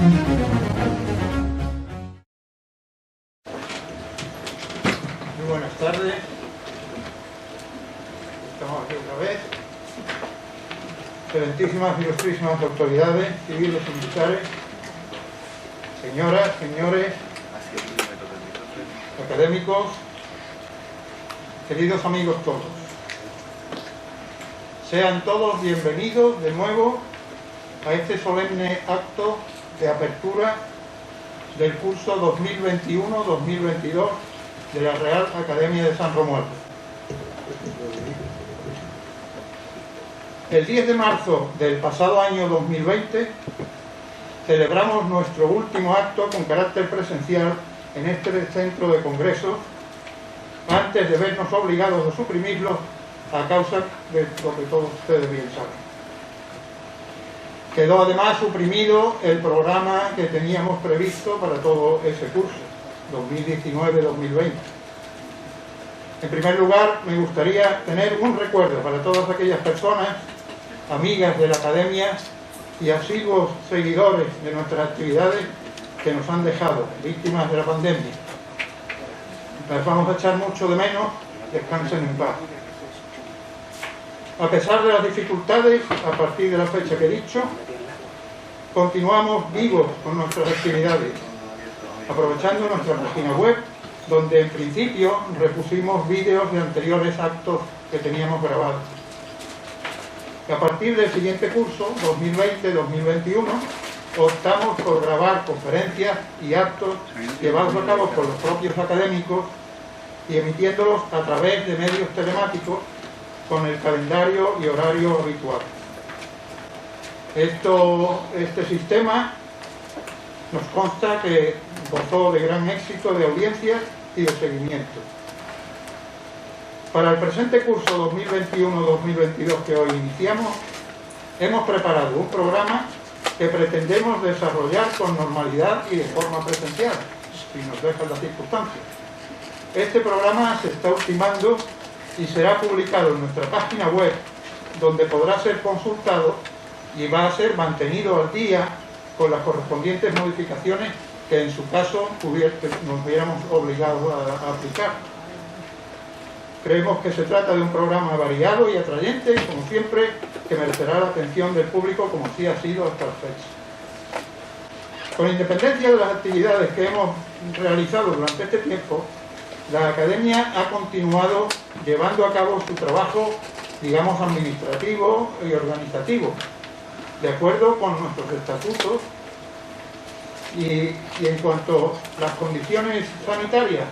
Muy buenas tardes. Estamos aquí otra vez. Excelentísimas y ilustrísimas autoridades civiles y militares, señoras, señores, académicos, queridos amigos todos. Sean todos bienvenidos de nuevo a este solemne acto de apertura del curso 2021-2022 de la Real Academia de San Romualdo. El 10 de marzo del pasado año 2020 celebramos nuestro último acto con carácter presencial en este centro de congresos, antes de vernos obligados a suprimirlo a causa de lo que todos ustedes bien saben. Quedó además suprimido el programa que teníamos previsto para todo ese curso, 2019-2020. En primer lugar, me gustaría tener un recuerdo para todas aquellas personas, amigas de la Academia y asiduos seguidores de nuestras actividades que nos han dejado, víctimas de la pandemia. Las vamos a echar mucho de menos, descansen en paz. A pesar de las dificultades, a partir de la fecha que he dicho, continuamos vivos con nuestras actividades, aprovechando nuestra página web, donde en principio repusimos vídeos de anteriores actos que teníamos grabados. Y a partir del siguiente curso, 2020-2021, optamos por grabar conferencias y actos llevados a cabo por los propios académicos y emitiéndolos a través de medios telemáticos con el calendario y horario habitual. Este sistema nos consta que gozó de gran éxito de audiencia y de seguimiento. Para el presente curso 2021-2022 que hoy iniciamos, hemos preparado un programa que pretendemos desarrollar con normalidad y de forma presencial, si nos dejan las circunstancias. Este programa se está ultimando y será publicado en nuestra página web, donde podrá ser consultado y va a ser mantenido al día con las correspondientes modificaciones que en su caso nos hubiéramos obligado a aplicar. Creemos que se trata de un programa variado y atrayente, como siempre, que merecerá la atención del público como así ha sido hasta la fecha. Con independencia de las actividades que hemos realizado durante este tiempo, la Academia ha continuado llevando a cabo su trabajo, digamos, administrativo y organizativo, de acuerdo con nuestros estatutos y en cuanto las condiciones sanitarias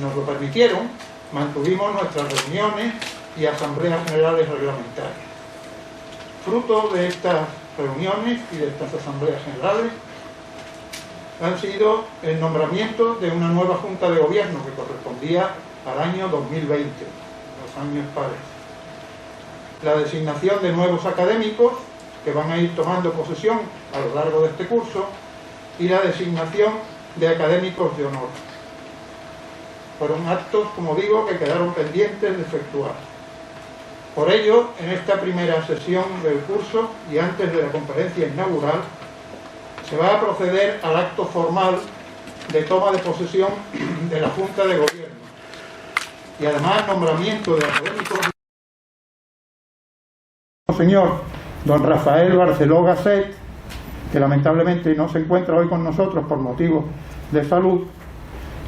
nos lo permitieron, mantuvimos nuestras reuniones y asambleas generales reglamentarias. Fruto de estas reuniones y de estas asambleas generales han sido el nombramiento de una nueva Junta de Gobierno que correspondía al año 2020, los años pares. La designación de nuevos académicos que van a ir tomando posesión a lo largo de este curso y la designación de académicos de honor. Fueron actos, como digo, que quedaron pendientes de efectuar. Por ello, en esta primera sesión del curso y antes de la conferencia inaugural, se va a proceder al acto formal de toma de posesión de la Junta de Gobierno y además nombramiento de académicos. Señor don Rafael Barceló Gasset, que lamentablemente no se encuentra hoy con nosotros por motivos de salud,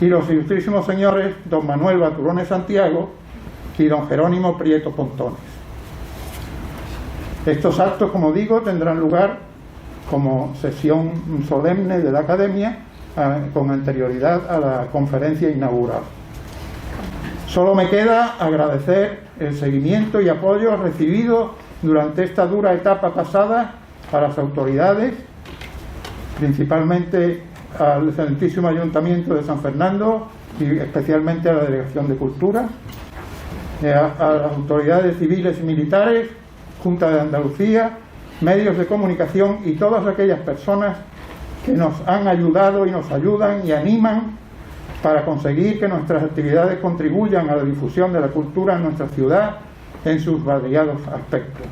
y los ilustrísimos señores don Manuel Baturone Santiago y don Jerónimo Prieto Pontones. Estos actos, como digo, tendrán lugar como sesión solemne de la Academia con anterioridad a la conferencia inaugural. Solo me queda agradecer el seguimiento y apoyo recibido durante esta dura etapa pasada a las autoridades, principalmente al excelentísimo Ayuntamiento de San Fernando y especialmente a la Delegación de Cultura, a las autoridades civiles y militares, Junta de Andalucía, medios de comunicación y todas aquellas personas que nos han ayudado y nos ayudan y animan para conseguir que nuestras actividades contribuyan a la difusión de la cultura en nuestra ciudad en sus variados aspectos.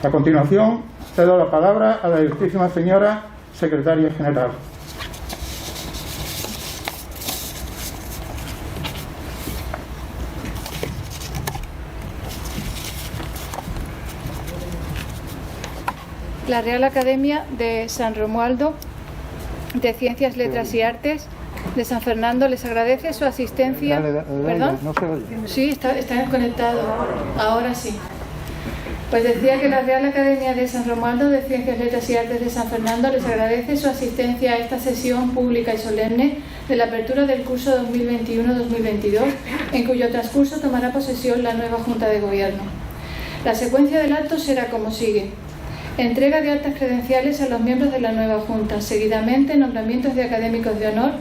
A continuación, cedo la palabra a la ilustrísima señora Secretaria General. La Real Academia de San Romualdo de Ciencias, Letras y Artes de San Fernando les agradece su asistencia. ¿Perdón? No se oye. Sí, está conectado. Ahora sí. Pues decía que la Real Academia de San Romualdo de Ciencias, Letras y Artes de San Fernando les agradece su asistencia a esta sesión pública y solemne de la apertura del curso 2021-2022, en cuyo transcurso tomará posesión la nueva Junta de Gobierno. La secuencia del acto será como sigue. Entrega de altas credenciales a los miembros de la nueva Junta. Seguidamente, nombramientos de académicos de honor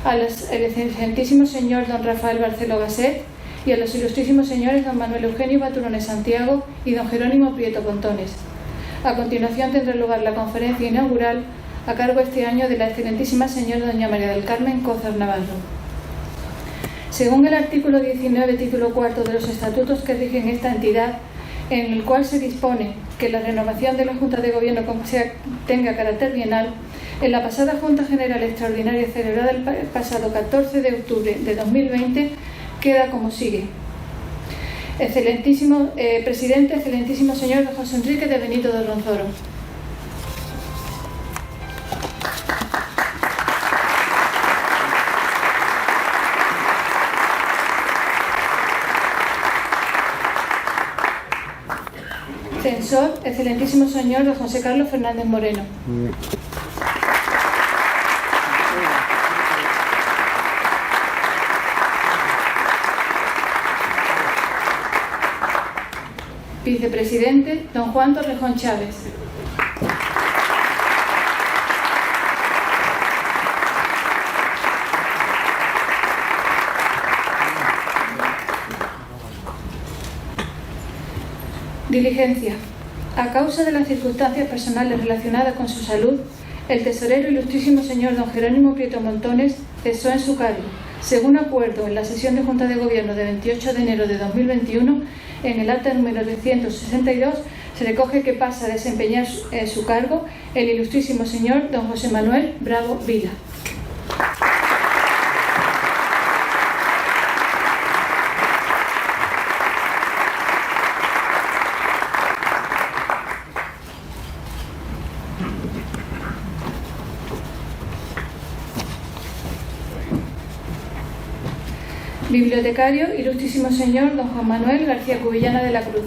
al excelentísimo señor don Rafael Barceló Gasset y a los ilustrísimos señores don Manuel Eugenio Baturones Santiago y don Jerónimo Prieto Pontones. A continuación tendrá lugar la conferencia inaugural a cargo este año de la excelentísima señora doña María del Carmen Cózar Navarro. Según el artículo 19, título 4 de los estatutos que rigen esta entidad, en el cual se dispone que la renovación de la Junta de Gobierno tenga carácter bienal, en la pasada Junta General Extraordinaria celebrada el pasado 14 de octubre de 2020 queda como sigue. Excelentísimo presidente, excelentísimo señor José Enrique de Benito de Ronzoro. Censor, excelentísimo señor don José Carlos Fernández Moreno. Vicepresidente don Juan Torrejón Chávez. Diligencia. A causa de las circunstancias personales relacionadas con su salud, el tesorero ilustrísimo señor don Jerónimo Prieto Montones cesó en su cargo, según acuerdo en la sesión de Junta de Gobierno de 28 de enero de 2021, en el acta número 362, se recoge que pasa a desempeñar su cargo el ilustrísimo señor don José Manuel Bravo Vila. Bibliotecario, ilustrísimo señor don Juan Manuel García Cubillana de la Cruz.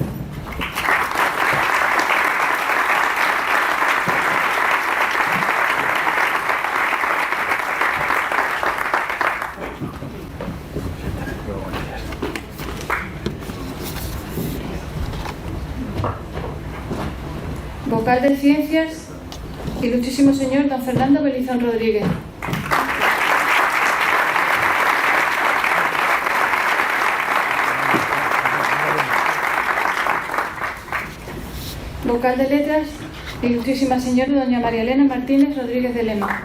Vocal de Ciencias, ilustrísimo señor don Fernando Belizón Rodríguez. Vocal de Letras, ilustrísima señora doña María Elena Martínez Rodríguez de Lema.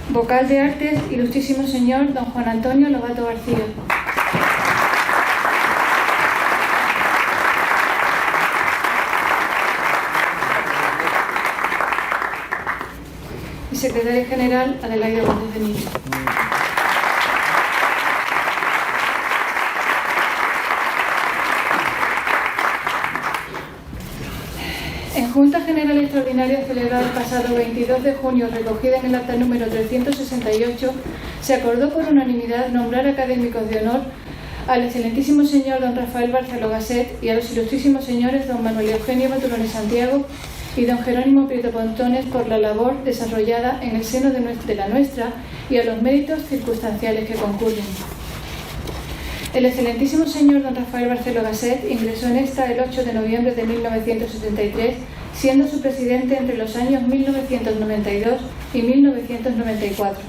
Vocal de Artes, ilustrísimo señor don Juan Antonio Lobato García. Y secretaria general Adelaida Gómez Benito. En Junta General Extraordinaria celebrada el pasado 22 de junio, recogida en el acta número 368, se acordó por unanimidad nombrar académicos de honor al excelentísimo señor don Rafael Barceló Gasset y a los ilustrísimos señores don Manuel Eugenio Baturones Santiago y don Jerónimo Prieto Pontones por la labor desarrollada en el seno de la nuestra y a los méritos circunstanciales que concurren. El excelentísimo señor don Rafael Barceló Gasset ingresó en esta el 8 de noviembre de 1973, siendo su presidente entre los años 1992 y 1994.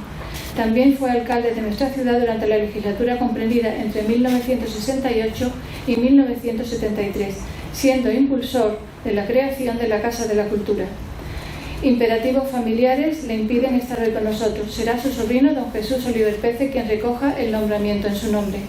También fue alcalde de nuestra ciudad durante la legislatura comprendida entre 1968 y 1973, siendo impulsor de la creación de la Casa de la Cultura. Imperativos familiares le impiden estar hoy con nosotros. Será su sobrino, don Jesús Oliver Pece, quien recoja el nombramiento en su nombre.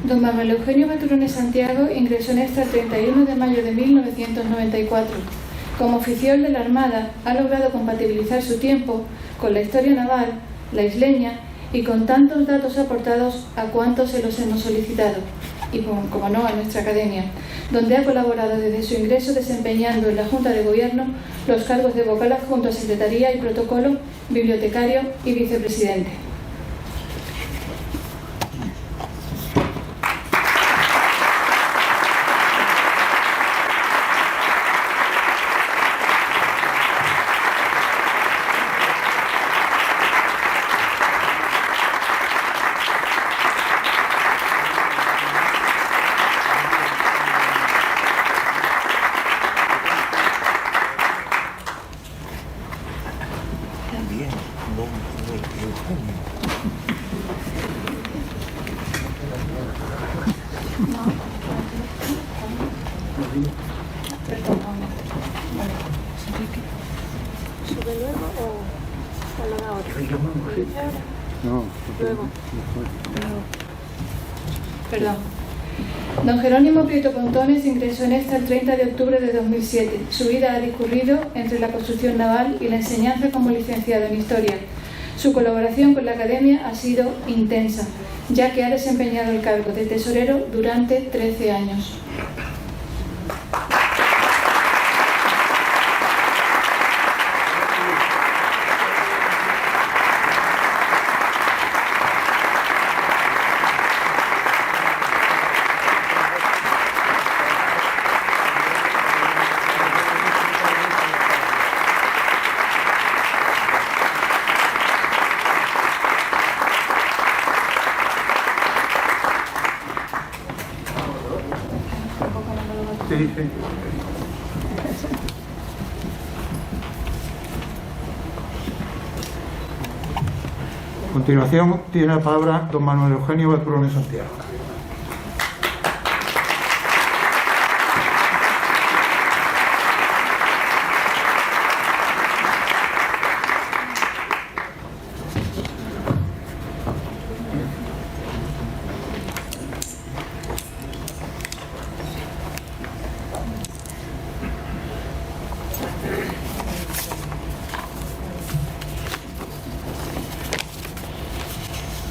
Don Manuel Eugenio Baturones Santiago ingresó en esta el 31 de mayo de 1994. Como oficial de la Armada, ha logrado compatibilizar su tiempo con la historia naval, la isleña y con tantos datos aportados a cuantos se los hemos solicitado, y como no a nuestra academia, donde ha colaborado desde su ingreso desempeñando en la Junta de Gobierno los cargos de vocal adjunto a Secretaría y Protocolo, bibliotecario y vicepresidente. Don Jerónimo Prieto Pontones ingresó en esta el 30 de octubre de 2007. Su vida ha discurrido entre la construcción naval y la enseñanza como licenciado en Historia. Su colaboración con la Academia ha sido intensa, ya que ha desempeñado el cargo de tesorero durante 13 años. A continuación tiene la palabra don Manuel Eugenio Baturones Santiago.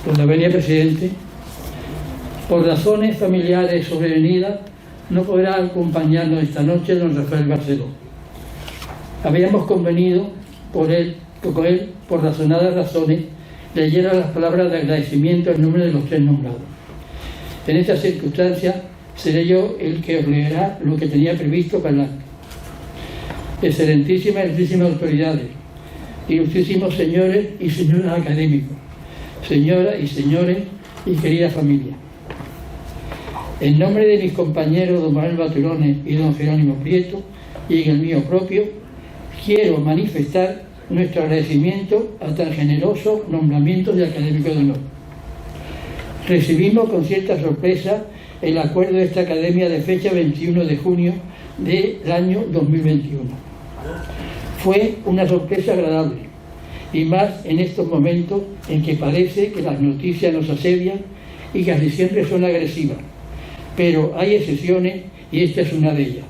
Don Avenida Presidente, por razones familiares sobrevenidas, no podrá acompañarnos esta noche don Rafael Barceló. Habíamos convenido con él, por razonadas razones, leyera las palabras de agradecimiento en nombre de los tres nombrados. En esta circunstancia, seré yo el que os leerá lo que tenía previsto para el acto. Excelentísimas autoridades, ilustrísimos señores y señoras académicos, señoras y señores y querida familia. En nombre de mis compañeros don Manuel Baturones y don Jerónimo Prieto, y en el mío propio, quiero manifestar nuestro agradecimiento a tan generoso nombramiento de académico de honor. Recibimos con cierta sorpresa el acuerdo de esta academia de fecha 21 de junio del año 2021. Fue una sorpresa agradable, y más en estos momentos en que parece que las noticias nos asedian y casi siempre son agresivas, pero hay excepciones y esta es una de ellas.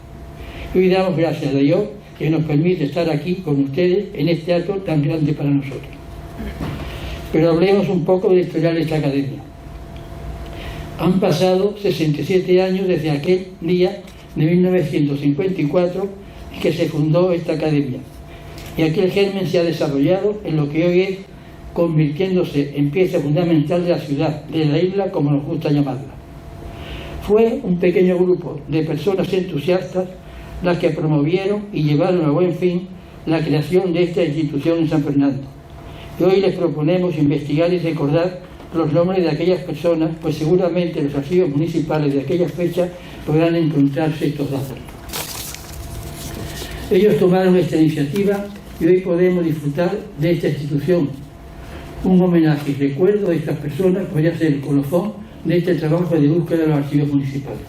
Hoy damos gracias a Dios que nos permite estar aquí con ustedes en este acto tan grande para nosotros. Pero hablemos un poco de la historia de esta academia. Han pasado 67 años desde aquel día de 1954 que se fundó esta academia, y aquel germen se ha desarrollado en lo que hoy es convirtiéndose en pieza fundamental de la ciudad, de la isla, como nos gusta llamarla. Fue un pequeño grupo de personas entusiastas las que promovieron y llevaron a buen fin la creación de esta institución en San Fernando. Y hoy les proponemos investigar y recordar los nombres de aquellas personas, pues seguramente en los archivos municipales de aquella fecha podrán encontrarse estos datos. Ellos tomaron esta iniciativa y hoy podemos disfrutar de esta institución. Un homenaje y recuerdo de estas personas podría ser el colofón de este trabajo de búsqueda de los archivos municipales.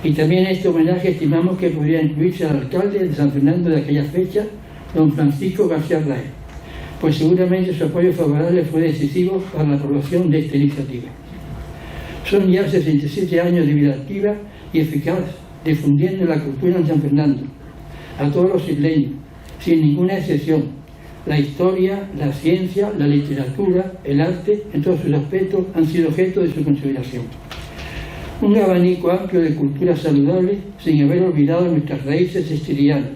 Y también en este homenaje estimamos que podría incluirse al alcalde de San Fernando de aquella fecha, don Francisco García Raez, pues seguramente su apoyo favorable fue decisivo para la aprobación de esta iniciativa. Son ya 67 años de vida activa y eficaz, difundiendo la cultura en San Fernando, a todos los isleños, sin ninguna excepción. La historia, la ciencia, la literatura, el arte, en todos sus aspectos, han sido objeto de su consideración. Un abanico amplio de culturas saludables, sin haber olvidado nuestras raíces estilianas,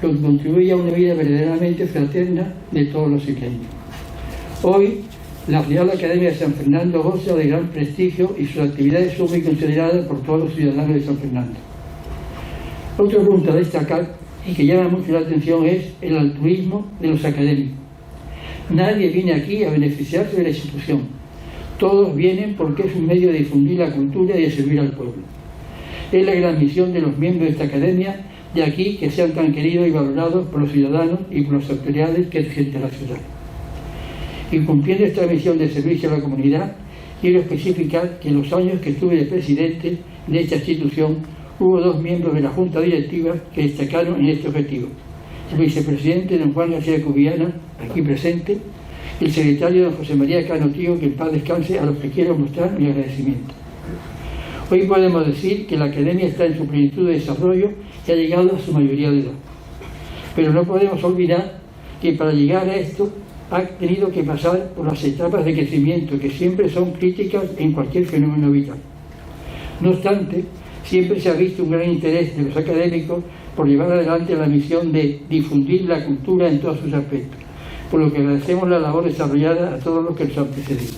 lo que contribuye a una vida verdaderamente fraterna de todos los isleños. Hoy, la Real Academia de San Fernando goza de gran prestigio y sus actividades son muy consideradas por todos los ciudadanos de San Fernando. Otro punto a destacar y que llama mucho la atención es el altruismo de los académicos. Nadie viene aquí a beneficiarse de la institución. Todos vienen porque es un medio de difundir la cultura y de servir al pueblo. Es la gran misión de los miembros de esta academia, de aquí que sean tan queridos y valorados por los ciudadanos y por las autoridades que rigen la ciudad. Y cumpliendo esta misión de servicio a la comunidad, quiero especificar que en los años que estuve de presidente de esta institución hubo dos miembros de la Junta Directiva que destacaron en este objetivo: el vicepresidente don Juan García Cubiana, aquí presente, y el secretario don José María Cano Tío, que en paz descanse, a los que quiero mostrar mi agradecimiento. Hoy podemos decir que la Academia está en su plenitud de desarrollo y ha llegado a su mayoría de edad. Pero no podemos olvidar que para llegar a esto ha tenido que pasar por las etapas de crecimiento que siempre son críticas en cualquier fenómeno vital. No obstante, siempre se ha visto un gran interés de los académicos por llevar adelante la misión de difundir la cultura en todos sus aspectos, por lo que agradecemos la labor desarrollada a todos los que nos han precedido.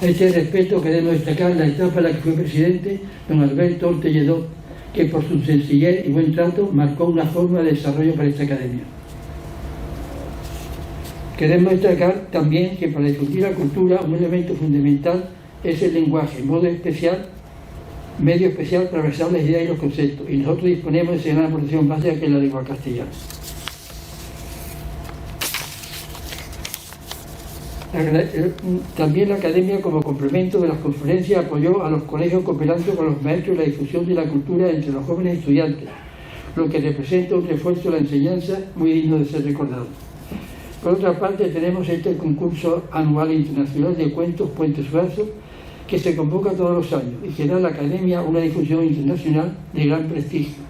A este respecto queremos destacar la etapa en la que fue presidente don Alberto Ortelledó, que por su sencillez y buen trato marcó una forma de desarrollo para esta academia. Queremos destacar también que para difundir la cultura un elemento fundamental es el lenguaje, medio especial para expresar las ideas y los conceptos, y nosotros disponemos de esa gran aportación básica que es la lengua castellana. También la Academia, como complemento de las conferencias, apoyó a los colegios cooperando con los maestros en la difusión de la cultura entre los jóvenes estudiantes, lo que representa un refuerzo de la enseñanza muy digno de ser recordado. Por otra parte, tenemos este concurso anual internacional de cuentos Puentes Versos, que se convoca todos los años y que da a la Academia una difusión internacional de gran prestigio,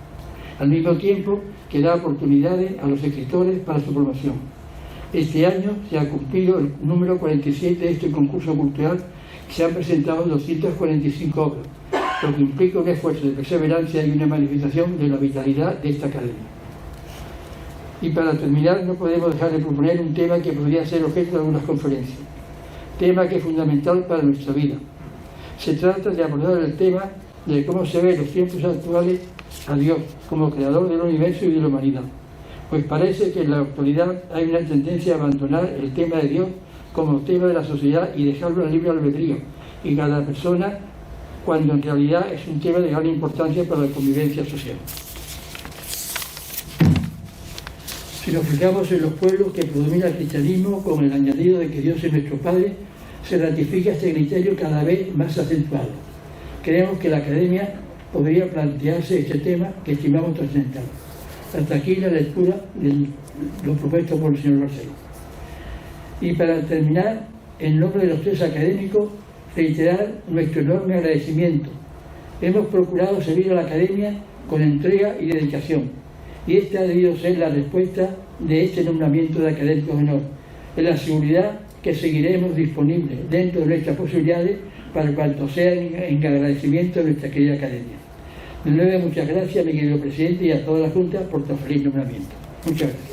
al mismo tiempo que da oportunidades a los escritores para su promoción. Este año se ha cumplido el número 47 de este concurso cultural y se han presentado 245 obras, lo que implica un esfuerzo de perseverancia y una manifestación de la vitalidad de esta academia. Y para terminar, no podemos dejar de proponer un tema que podría ser objeto de algunas conferencias, tema que es fundamental para nuestra vida. Se trata de abordar el tema de cómo se ven los tiempos actuales a Dios como creador del universo y de la humanidad. Pues parece que en la actualidad hay una tendencia a abandonar el tema de Dios como tema de la sociedad y dejarlo al libre albedrío y cada persona, cuando en realidad es un tema de gran importancia para la convivencia social. Si nos fijamos en los pueblos que predomina el cristianismo, con el añadido de que Dios es nuestro Padre, se ratifica este criterio cada vez más acentuado. Creemos que la Academia podría plantearse este tema que estimamos trascendental. Hasta aquí la lectura de lo propuesto por el señor Barceló. Y para terminar, en nombre de los tres académicos, reiterar nuestro enorme agradecimiento. Hemos procurado servir a la Academia con entrega y dedicación, y esta ha debido ser la respuesta de este nombramiento de académicos de honor, en la seguridad que seguiremos disponibles dentro de nuestras posibilidades para cuanto sea en agradecimiento de nuestra querida Academia. De nuevo, muchas gracias, mi querido presidente, y a toda la Junta por tan feliz nombramiento. Muchas gracias.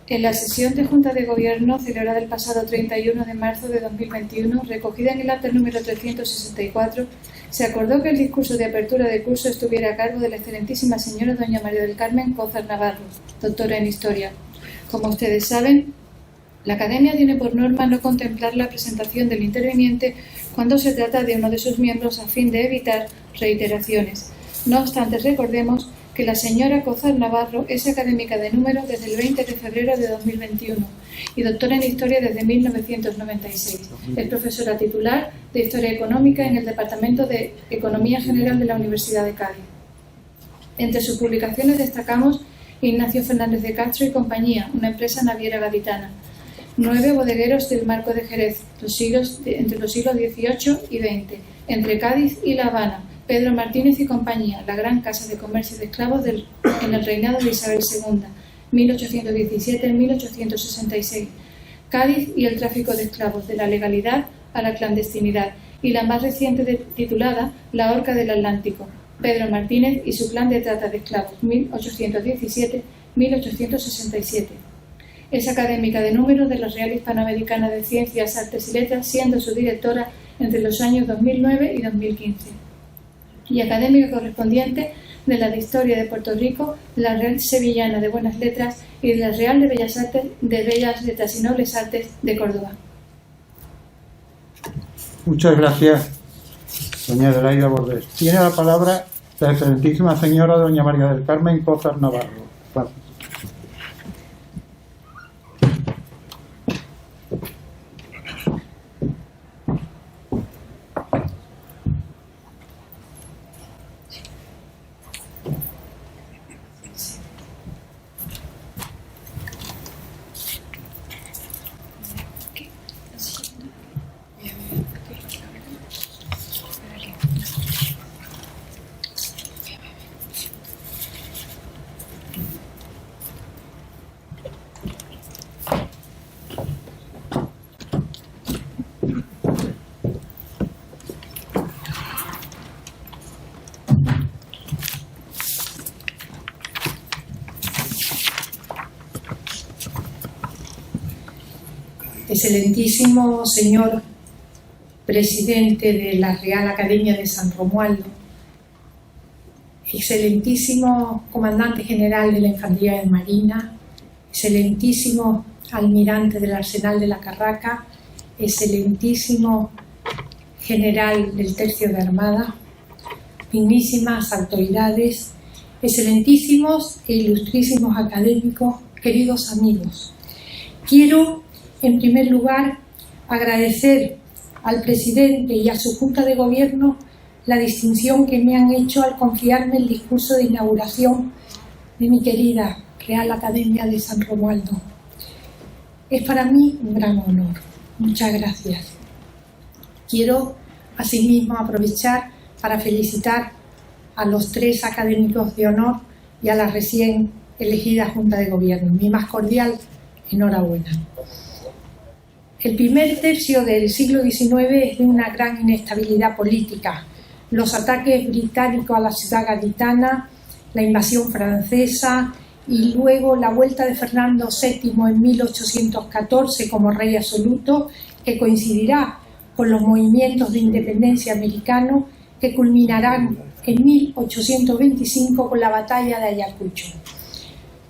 En la sesión de Junta de Gobierno celebrada el pasado 31 de marzo de 2021, recogida en el acta número 364, se acordó que el discurso de apertura de curso estuviera a cargo de la excelentísima señora doña María del Carmen Cózar Navarro, doctora en Historia. Como ustedes saben, la Academia tiene por norma no contemplar la presentación del interviniente cuando se trata de uno de sus miembros a fin de evitar reiteraciones. No obstante, recordemos que la señora Cózar Navarro es académica de número desde el 20 de febrero de 2021 y doctora en Historia desde 1996. Es profesora titular de Historia Económica en el Departamento de Economía General de la Universidad de Cádiz. Entre sus publicaciones destacamos Ignacio Fernández de Castro y compañía, una empresa naviera gaditana. 9 bodegueros del Marco de Jerez, entre los siglos XVIII y XX, entre Cádiz y La Habana. Pedro Martínez y compañía, la gran casa de comercio de esclavos en el reinado de Isabel II, 1817-1866. Cádiz y el tráfico de esclavos, de la legalidad a la clandestinidad. Y la más reciente titulada La horca del Atlántico, Pedro Martínez y su plan de trata de esclavos, 1817-1867. Es académica de número de la Real Hispanoamericana de Ciencias, Artes y Letras, siendo su directora entre los años 2009 y 2015. Y académica correspondiente de la de Historia de Puerto Rico, de la Real Sevillana de Buenas Letras y de la Real de Bellas Letras y Nobles Artes de Córdoba. Muchas gracias, doña Adelaida Bordés. Tiene la palabra la excelentísima señora doña María del Carmen Cózar Navarro. Gracias. Excelentísimo señor presidente de la Real Academia de San Romualdo, excelentísimo comandante general de la Infantería de Marina, excelentísimo almirante del Arsenal de la Carraca, excelentísimo general del Tercio de Armada, dignísimas autoridades, excelentísimos e ilustrísimos académicos, queridos amigos. Quiero, en primer lugar, agradecer al presidente y a su Junta de Gobierno la distinción que me han hecho al confiarme el discurso de inauguración de mi querida Real Academia de San Romualdo. Es para mí un gran honor. Muchas gracias. Quiero, asimismo, aprovechar para felicitar a los 3 académicos de honor y a la recién elegida Junta de Gobierno. Mi más cordial enhorabuena. El primer tercio del siglo XIX es de una gran inestabilidad política. Los ataques británicos a la ciudad gaditana, la invasión francesa y luego la vuelta de Fernando VII en 1814 como rey absoluto, que coincidirá con los movimientos de independencia americanos que culminarán en 1825 con la batalla de Ayacucho.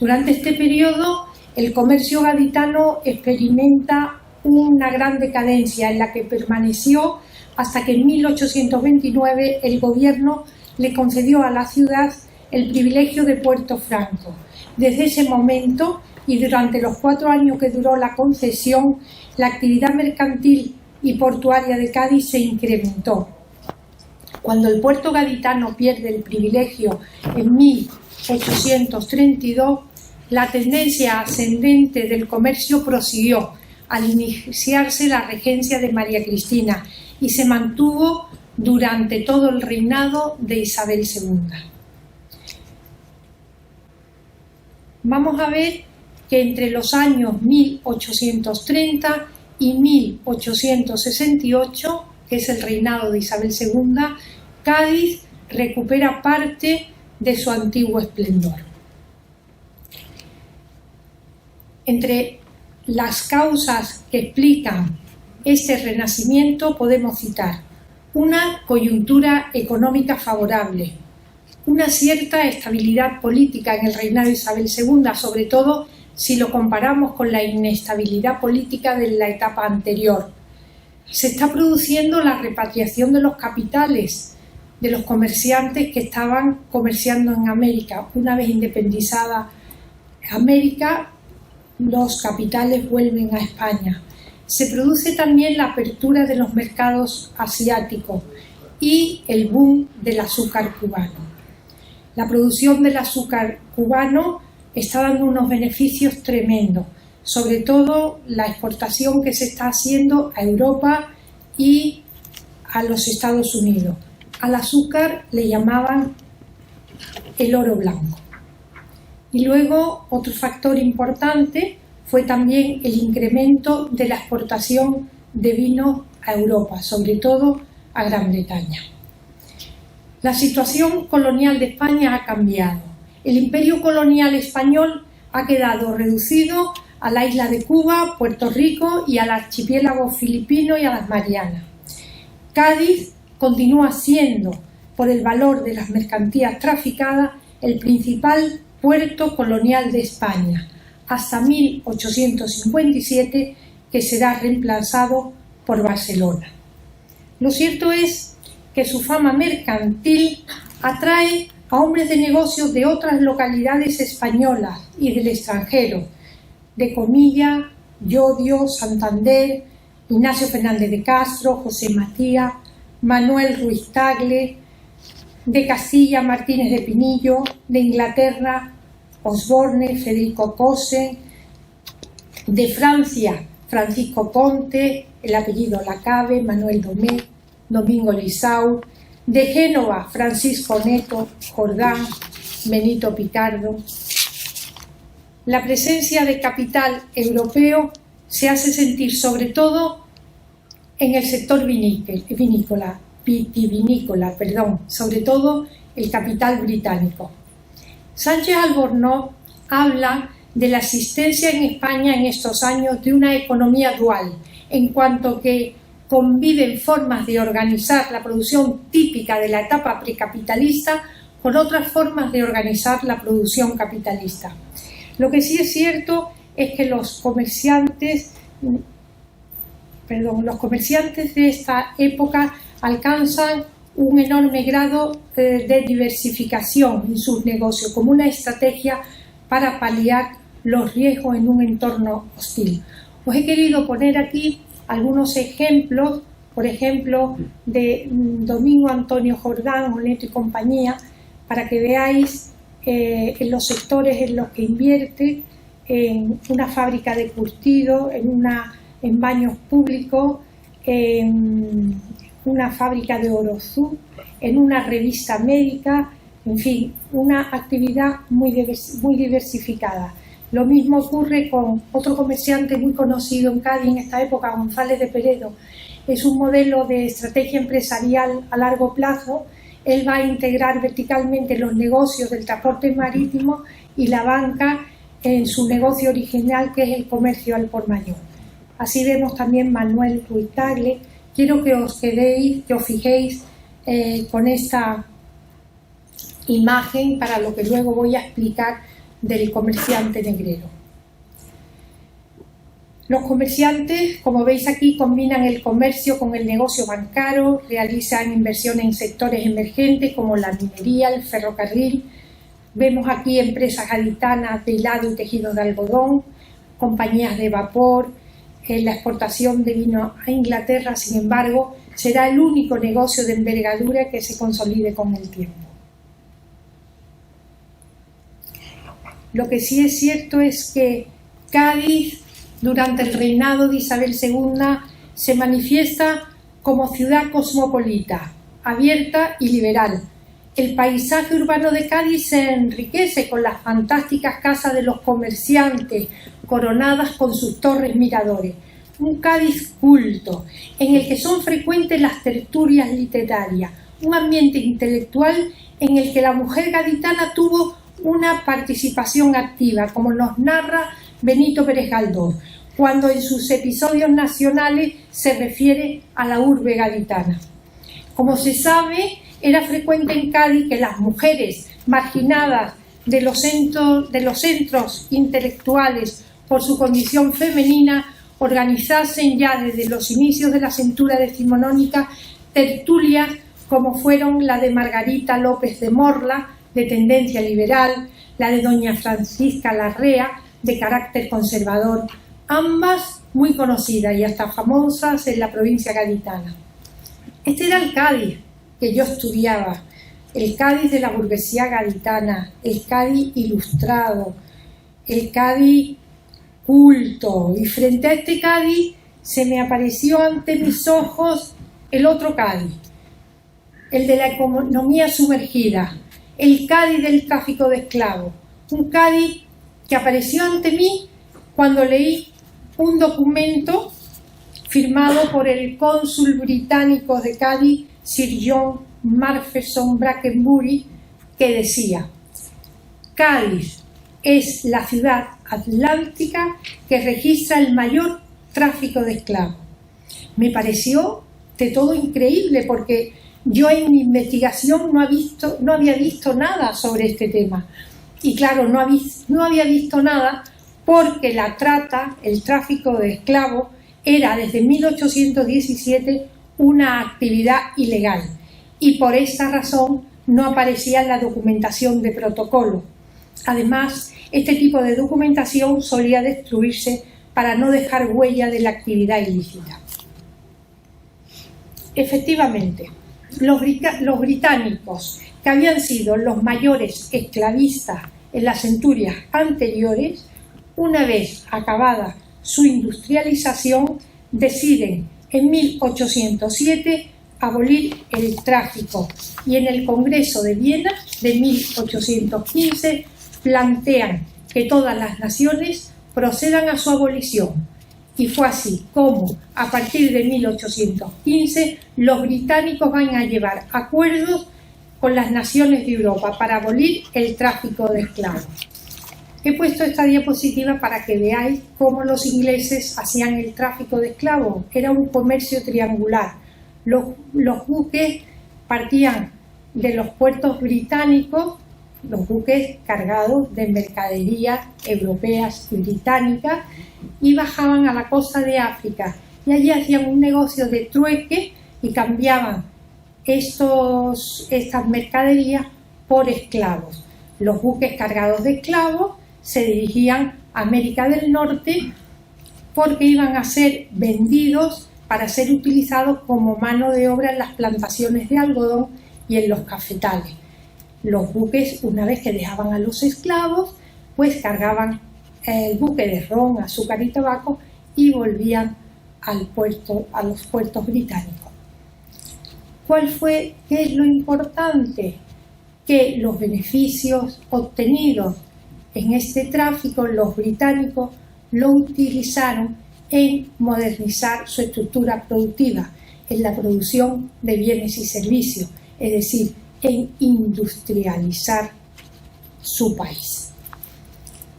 Durante este periodo, el comercio gaditano experimenta una gran decadencia en la que permaneció hasta que en 1829 el gobierno le concedió a la ciudad el privilegio de Puerto Franco. Desde ese momento y durante los 4 años que duró la concesión, la actividad mercantil y portuaria de Cádiz se incrementó. Cuando el puerto gaditano pierde el privilegio en 1832, la tendencia ascendente del comercio prosiguió al iniciarse la regencia de María Cristina y se mantuvo durante todo el reinado de Isabel II. Vamos a ver que entre los años 1830 y 1868, que es el reinado de Isabel II, Cádiz recupera parte de su antiguo esplendor. Entre las causas que explican este renacimiento podemos citar una coyuntura económica favorable, una cierta estabilidad política en el reinado de Isabel II, sobre todo si lo comparamos con la inestabilidad política de la etapa anterior. Se está produciendo la repatriación de los capitales de los comerciantes que estaban comerciando en América. Una vez independizada América, los capitales vuelven a España. Se produce también la apertura de los mercados asiáticos y el boom del azúcar cubano. La producción del azúcar cubano está dando unos beneficios tremendos, sobre todo la exportación que se está haciendo a Europa y a los Estados Unidos. Al azúcar le llamaban el oro blanco. Y luego otro factor importante fue también el incremento de la exportación de vino a Europa, sobre todo a Gran Bretaña. La situación colonial de España ha cambiado. El imperio colonial español ha quedado reducido a la isla de Cuba, Puerto Rico y al archipiélago filipino y a las Marianas. Cádiz continúa siendo, por el valor de las mercancías traficadas, el principal puerto colonial de España, hasta 1857, que será reemplazado por Barcelona. Lo cierto es que su fama mercantil atrae a hombres de negocios de otras localidades españolas y del extranjero, de Comilla, Llodio, Santander, Ignacio Fernández de Castro, José Matías, Manuel Ruiz Tagle, de Castilla, Martínez de Pinillo, de Inglaterra, Osborne, Federico Cosen, de Francia, Francisco Conte, el apellido Lacabe, Manuel Domé, Domingo Lisau, de Génova, Francisco Neto, Jordán, Benito Picardo. La presencia de capital europeo se hace sentir sobre todo en el sector vitivinícola, sobre todo el capital británico. Sánchez Albornoz habla de la existencia en España en estos años de una economía dual, en cuanto que conviven formas de organizar la producción típica de la etapa precapitalista con otras formas de organizar la producción capitalista. Lo que sí es cierto es que los comerciantes de esta época alcanzan un enorme grado de diversificación en sus negocios como una estrategia para paliar los riesgos en un entorno hostil. Os he querido poner aquí algunos ejemplos, por ejemplo, de Domingo Antonio Jordán, Neto y compañía, para que veáis en los sectores en los que invierte, en una fábrica de curtido, en baños públicos, en una fábrica de Orozú, en una revista médica, en fin, una actividad muy diversificada. Lo mismo ocurre con otro comerciante muy conocido en Cádiz en esta época, González de Peredo. Es un modelo de estrategia empresarial a largo plazo. Él va a integrar verticalmente los negocios del transporte marítimo y la banca en su negocio original, que es el comercio al por mayor. Así vemos también Manuel Ruiz Tagle. Quiero que os fijéis con esta imagen para lo que luego voy a explicar del comerciante negrero. Los comerciantes, como veis aquí, combinan el comercio con el negocio bancario, realizan inversiones en sectores emergentes como la minería, el ferrocarril. Vemos aquí empresas gaditanas de hilado y tejidos de algodón, compañías de vapor, la exportación de vino a Inglaterra. Sin embargo, será el único negocio de envergadura que se consolide con el tiempo. Lo que sí es cierto es que Cádiz, durante el reinado de Isabel II, se manifiesta como ciudad cosmopolita, abierta y liberal. El paisaje urbano de Cádiz se enriquece con las fantásticas casas de los comerciantes, coronadas con sus torres miradores. Un Cádiz culto, en el que son frecuentes las tertulias literarias, un ambiente intelectual en el que la mujer gaditana tuvo una participación activa, como nos narra Benito Pérez Galdós, cuando en sus episodios nacionales se refiere a la urbe gaditana. Como se sabe, era frecuente en Cádiz que las mujeres marginadas de los centros intelectuales por su condición femenina organizasen ya desde los inicios de la centuria decimonónica tertulias como fueron la de Margarita López de Morla, de tendencia liberal, la de doña Francisca Larrea, de carácter conservador, ambas muy conocidas y hasta famosas en la provincia gaditana. Este era el Cádiz que yo estudiaba, el Cádiz de la burguesía gaditana, el Cádiz ilustrado, el Cádiz culto, y frente a este Cádiz se me apareció ante mis ojos el otro Cádiz, el de la economía sumergida, el Cádiz del tráfico de esclavos, un Cádiz que apareció ante mí cuando leí un documento firmado por el cónsul británico de Cádiz, Sir John Marferson Brackenbury, que decía: Cádiz es la ciudad atlántica que registra el mayor tráfico de esclavos. Me pareció de todo increíble, porque yo en mi investigación no había visto nada sobre este tema. Y claro, no había visto nada porque la trata, el tráfico de esclavos, era desde 1817 una actividad ilegal. Y por esta razón no aparecía en la documentación de protocolo. Además, este tipo de documentación solía destruirse para no dejar huella de la actividad ilícita. Efectivamente, los británicos, que habían sido los mayores esclavistas en las centurias anteriores, una vez acabada su industrialización, deciden en 1807 abolir el tráfico, y en el Congreso de Viena de 1815 plantean que todas las naciones procedan a su abolición. Y fue así como, a partir de 1815, los británicos van a llevar acuerdos con las naciones de Europa para abolir el tráfico de esclavos. He puesto esta diapositiva para que veáis cómo los ingleses hacían el tráfico de esclavos. Era un comercio triangular. Los buques partían de los puertos británicos, los buques cargados de mercaderías europeas y británicas, y bajaban a la costa de África, y allí hacían un negocio de trueque y cambiaban estas mercaderías por esclavos. Los buques cargados de esclavos se dirigían a América del Norte porque iban a ser vendidos para ser utilizados como mano de obra en las plantaciones de algodón y en los cafetales. Los buques, una vez que dejaban a los esclavos, pues cargaban el buque de ron, azúcar y tabaco y volvían a los puertos británicos. ¿Qué es lo importante? Que los beneficios obtenidos en este tráfico, los británicos lo utilizaron en modernizar su estructura productiva, en la producción de bienes y servicios, es decir, en industrializar su país.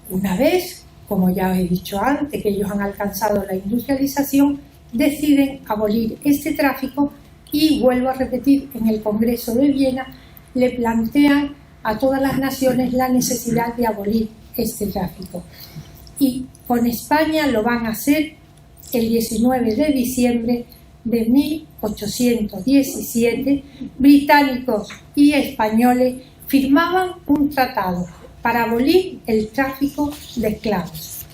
Una vez, como ya os he dicho antes, que ellos han alcanzado la industrialización, deciden abolir este tráfico y, vuelvo a repetir, en el Congreso de Viena le plantean a todas las naciones la necesidad de abolir este tráfico. Y con España lo van a hacer el 19 de diciembre de 1817. Británicos y españoles firmaban un tratado para abolir el tráfico de esclavos.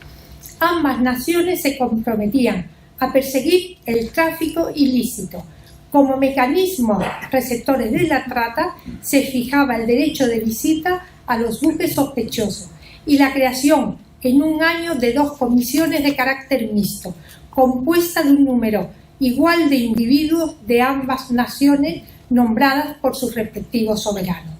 Ambas naciones se comprometían a perseguir el tráfico ilícito. Como mecanismos receptores de la trata, se fijaba el derecho de visita a los buques sospechosos y la creación en un año de 2 comisiones de carácter mixto, compuesta de un número igual de individuos de ambas naciones nombradas por sus respectivos soberanos.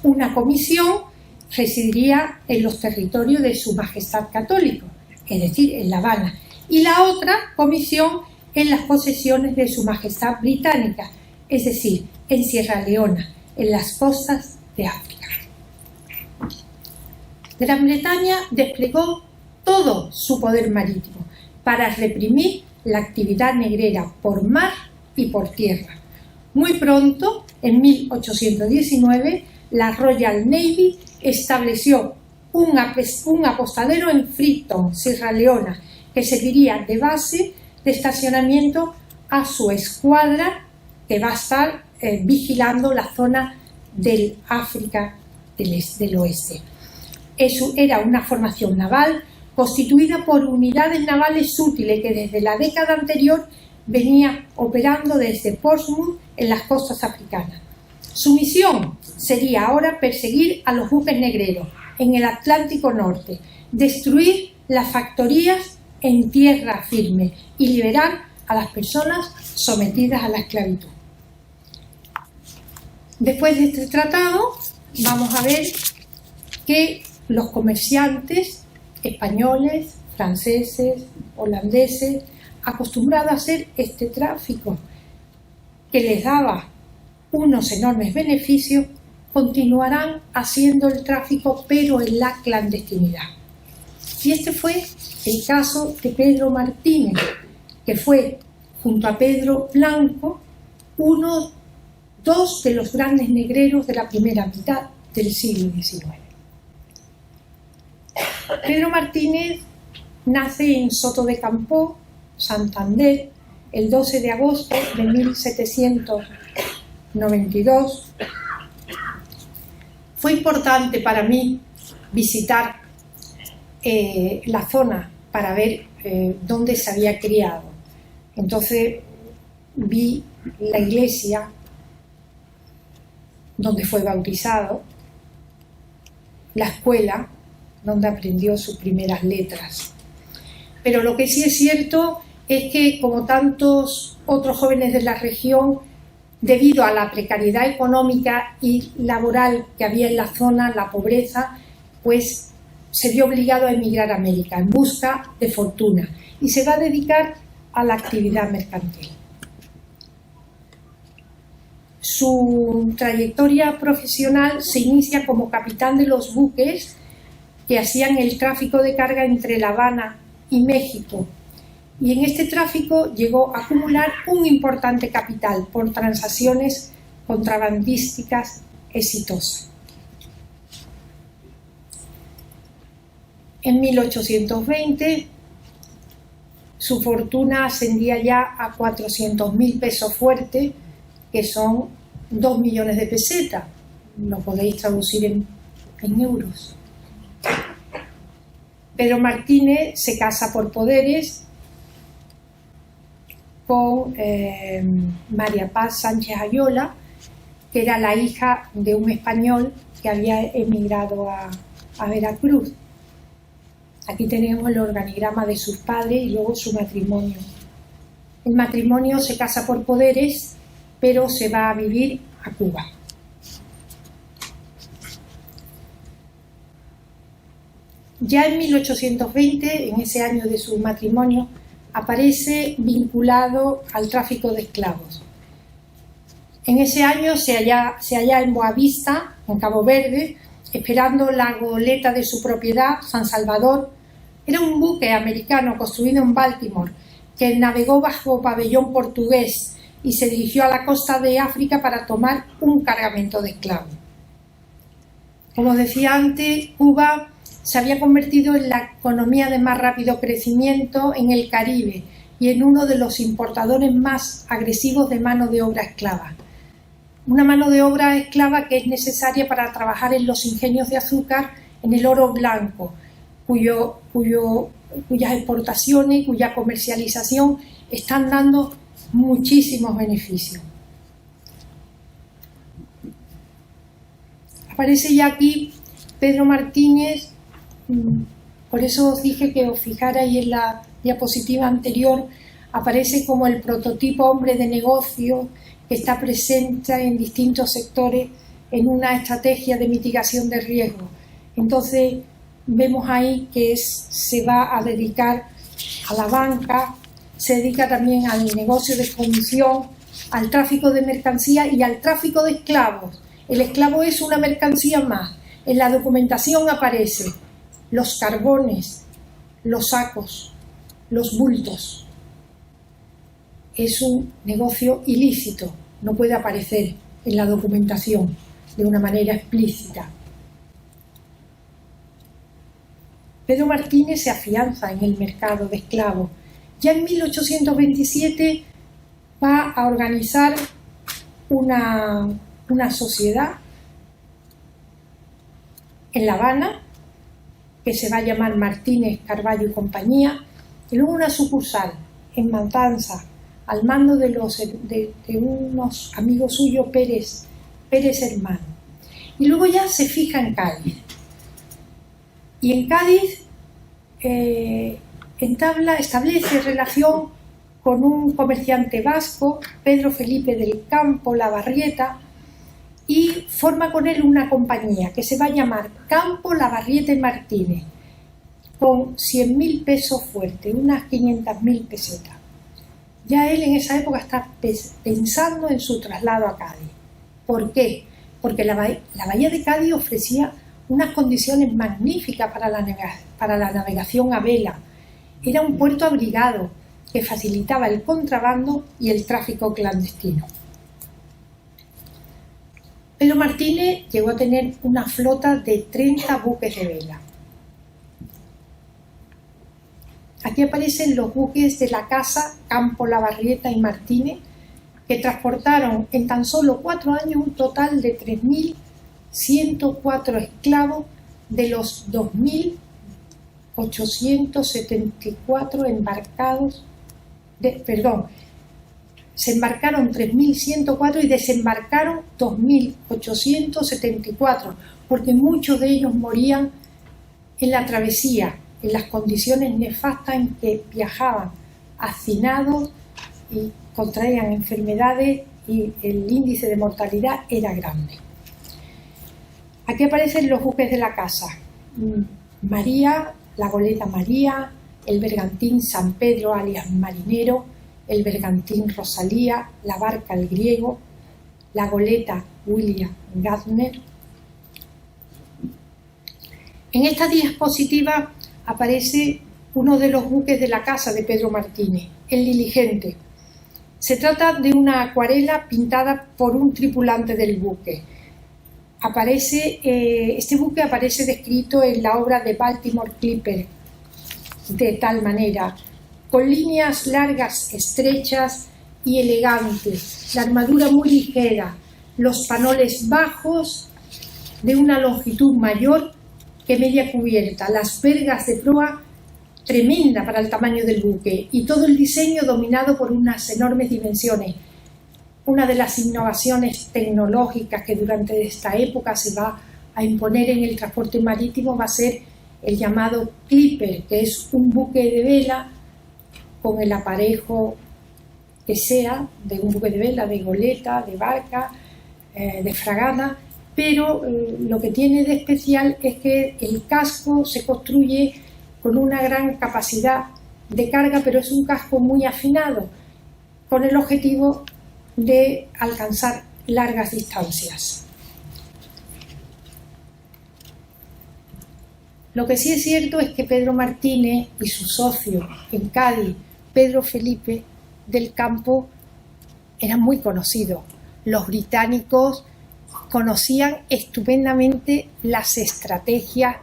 Una comisión residiría en los territorios de Su Majestad Católico, es decir, en La Habana, y la otra comisión en las posesiones de Su Majestad Británica, es decir, en Sierra Leona, en las costas de África. Gran Bretaña desplegó todo su poder marítimo para reprimir la actividad negrera por mar y por tierra. Muy pronto, en 1819, la Royal Navy estableció un apostadero en Freetown, Sierra Leona, que serviría de base de estacionamiento a su escuadra que va a estar vigilando la zona del África del Oeste. Eso era una formación naval constituida por unidades navales útiles que desde la década anterior venía operando desde Portsmouth en las costas africanas. Su misión sería ahora perseguir a los buques negreros en el Atlántico Norte, destruir las factorías en tierra firme y liberar a las personas sometidas a la esclavitud. Después de este tratado, vamos a ver que los comerciantes españoles, franceses, holandeses, acostumbrados a hacer este tráfico que les daba unos enormes beneficios, continuarán haciendo el tráfico pero en la clandestinidad. Y este fue el caso de Pedro Martínez, que fue, junto a Pedro Blanco, dos de los grandes negreros de la primera mitad del siglo XIX. Pedro Martínez nace en Soto de Campoo, Santander, el 12 de agosto de 1792. Fue importante para mí visitar la zona para ver dónde se había criado. Entonces vi la iglesia donde fue bautizado, la escuela donde aprendió sus primeras letras. Pero lo que sí es cierto es que, como tantos otros jóvenes de la región, debido a la precariedad económica y laboral que había en la zona, la pobreza, pues se vio obligado a emigrar a América en busca de fortuna y se va a dedicar a la actividad mercantil. Su trayectoria profesional se inicia como capitán de los buques que hacían el tráfico de carga entre La Habana y México, y en este tráfico llegó a acumular un importante capital por transacciones contrabandísticas exitosas. En 1820 su fortuna ascendía ya a 400.000 pesos fuertes, que son 2 millones de pesetas. Lo podéis traducir en euros. Pedro Martínez se casa por poderes con María Paz Sánchez Ayola, que era la hija de un español que había emigrado a Veracruz. Aquí tenemos el organigrama de sus padres y luego su matrimonio. El matrimonio se casa por poderes, pero se va a vivir a Cuba. Ya en 1820, en ese año de su matrimonio, aparece vinculado al tráfico de esclavos. En ese año se halla en Boavista, en Cabo Verde, esperando la goleta de su propiedad, San Salvador. Era un buque americano construido en Baltimore que navegó bajo pabellón portugués y se dirigió a la costa de África para tomar un cargamento de esclavos. Como decía antes, Cuba se había convertido en la economía de más rápido crecimiento en el Caribe y en uno de los importadores más agresivos de mano de obra esclava. Una mano de obra esclava que es necesaria para trabajar en los ingenios de azúcar, en el oro blanco, cuyas exportaciones, cuya comercialización están dando muchísimos beneficios. Aparece ya aquí Pedro Martínez Por eso os dije que os fijarais en la diapositiva anterior, aparece como el prototipo hombre de negocio que está presente en distintos sectores en una estrategia de mitigación de riesgo. Entonces vemos ahí que se va a dedicar a la banca, se dedica también al negocio de función, al tráfico de mercancías y al tráfico de esclavos. El esclavo es una mercancía más. En la documentación aparece los carbones, los sacos, los bultos. Es un negocio ilícito, no puede aparecer en la documentación de una manera explícita. Pedro Martínez se afianza en el mercado de esclavos. Ya en 1827 va a organizar una sociedad en La Habana que se va a llamar Martínez, Carballo y Compañía, y luego una sucursal en Matanzas al mando de unos amigos suyos, Pérez hermano. Y luego ya se fija en Cádiz. Y en Cádiz establece relación con un comerciante vasco, Pedro Felipe del Campo Lavarrieta, y forma con él una compañía que se va a llamar Campo Lavarrieta y Martínez, con 100.000 pesos fuertes, unas 500.000 pesetas. Ya él en esa época está pensando en su traslado a Cádiz. ¿Por qué? Porque la bahía de Cádiz ofrecía unas condiciones magníficas para la navegación a vela. Era un puerto abrigado que facilitaba el contrabando y el tráfico clandestino. Pedro Martínez llegó a tener una flota de 30 buques de vela. Aquí aparecen los buques de la casa Campo Lavarrieta y Martínez, que transportaron en tan solo 4 años un total de 3.104 esclavos de los 2.874 embarcados. Se embarcaron 3.104 y desembarcaron 2.874, porque muchos de ellos morían en la travesía, en las condiciones nefastas en que viajaban, hacinados y contraían enfermedades, y el índice de mortalidad era grande. Aquí aparecen los buques de la casa: María, la goleta María, el bergantín San Pedro alias Marinero, el bergantín Rosalía, la barca El Griego, la goleta William Gardner. En esta diapositiva aparece uno de los buques de la casa de Pedro Martínez, el Diligente. Se trata de una acuarela pintada por un tripulante del buque. Este buque aparece descrito en la obra de Baltimore Clipper de tal manera: con líneas largas, estrechas y elegantes, la armadura muy ligera, los panoles bajos de una longitud mayor que media cubierta, las vergas de proa tremenda para el tamaño del buque, y todo el diseño dominado por unas enormes dimensiones. Una de las innovaciones tecnológicas que durante esta época se va a imponer en el transporte marítimo va a ser el llamado clipper, que es un buque de vela con el aparejo que sea de un buque de vela, de goleta, de barca, de fragata, pero lo que tiene de especial es que el casco se construye con una gran capacidad de carga, pero es un casco muy afinado, con el objetivo de alcanzar largas distancias. Lo que sí es cierto es que Pedro Martínez y su socio en Cádiz, Pedro Felipe del Campo, eran muy conocidos. Los británicos conocían estupendamente las estrategias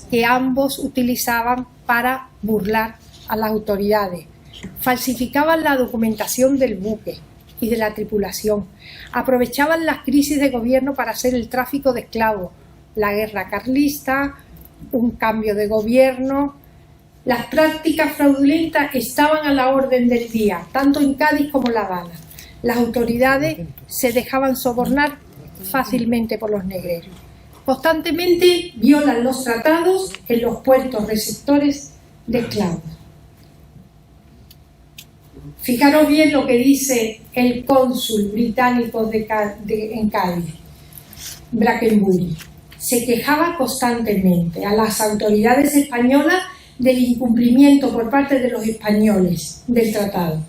que ambos utilizaban para burlar a las autoridades. Falsificaban la documentación del buque y de la tripulación. Aprovechaban las crisis de gobierno para hacer el tráfico de esclavos, la guerra carlista, un cambio de gobierno. Las prácticas fraudulentas estaban a la orden del día, tanto en Cádiz como en La Habana. Las autoridades se dejaban sobornar fácilmente por los negreros. constantemente violan los tratados en los puertos receptores de esclavos. Fijaros bien lo que dice el cónsul británico en Cádiz, Brackenbury. Se quejaba constantemente a las autoridades españolas del incumplimiento por parte de los españoles del tratado.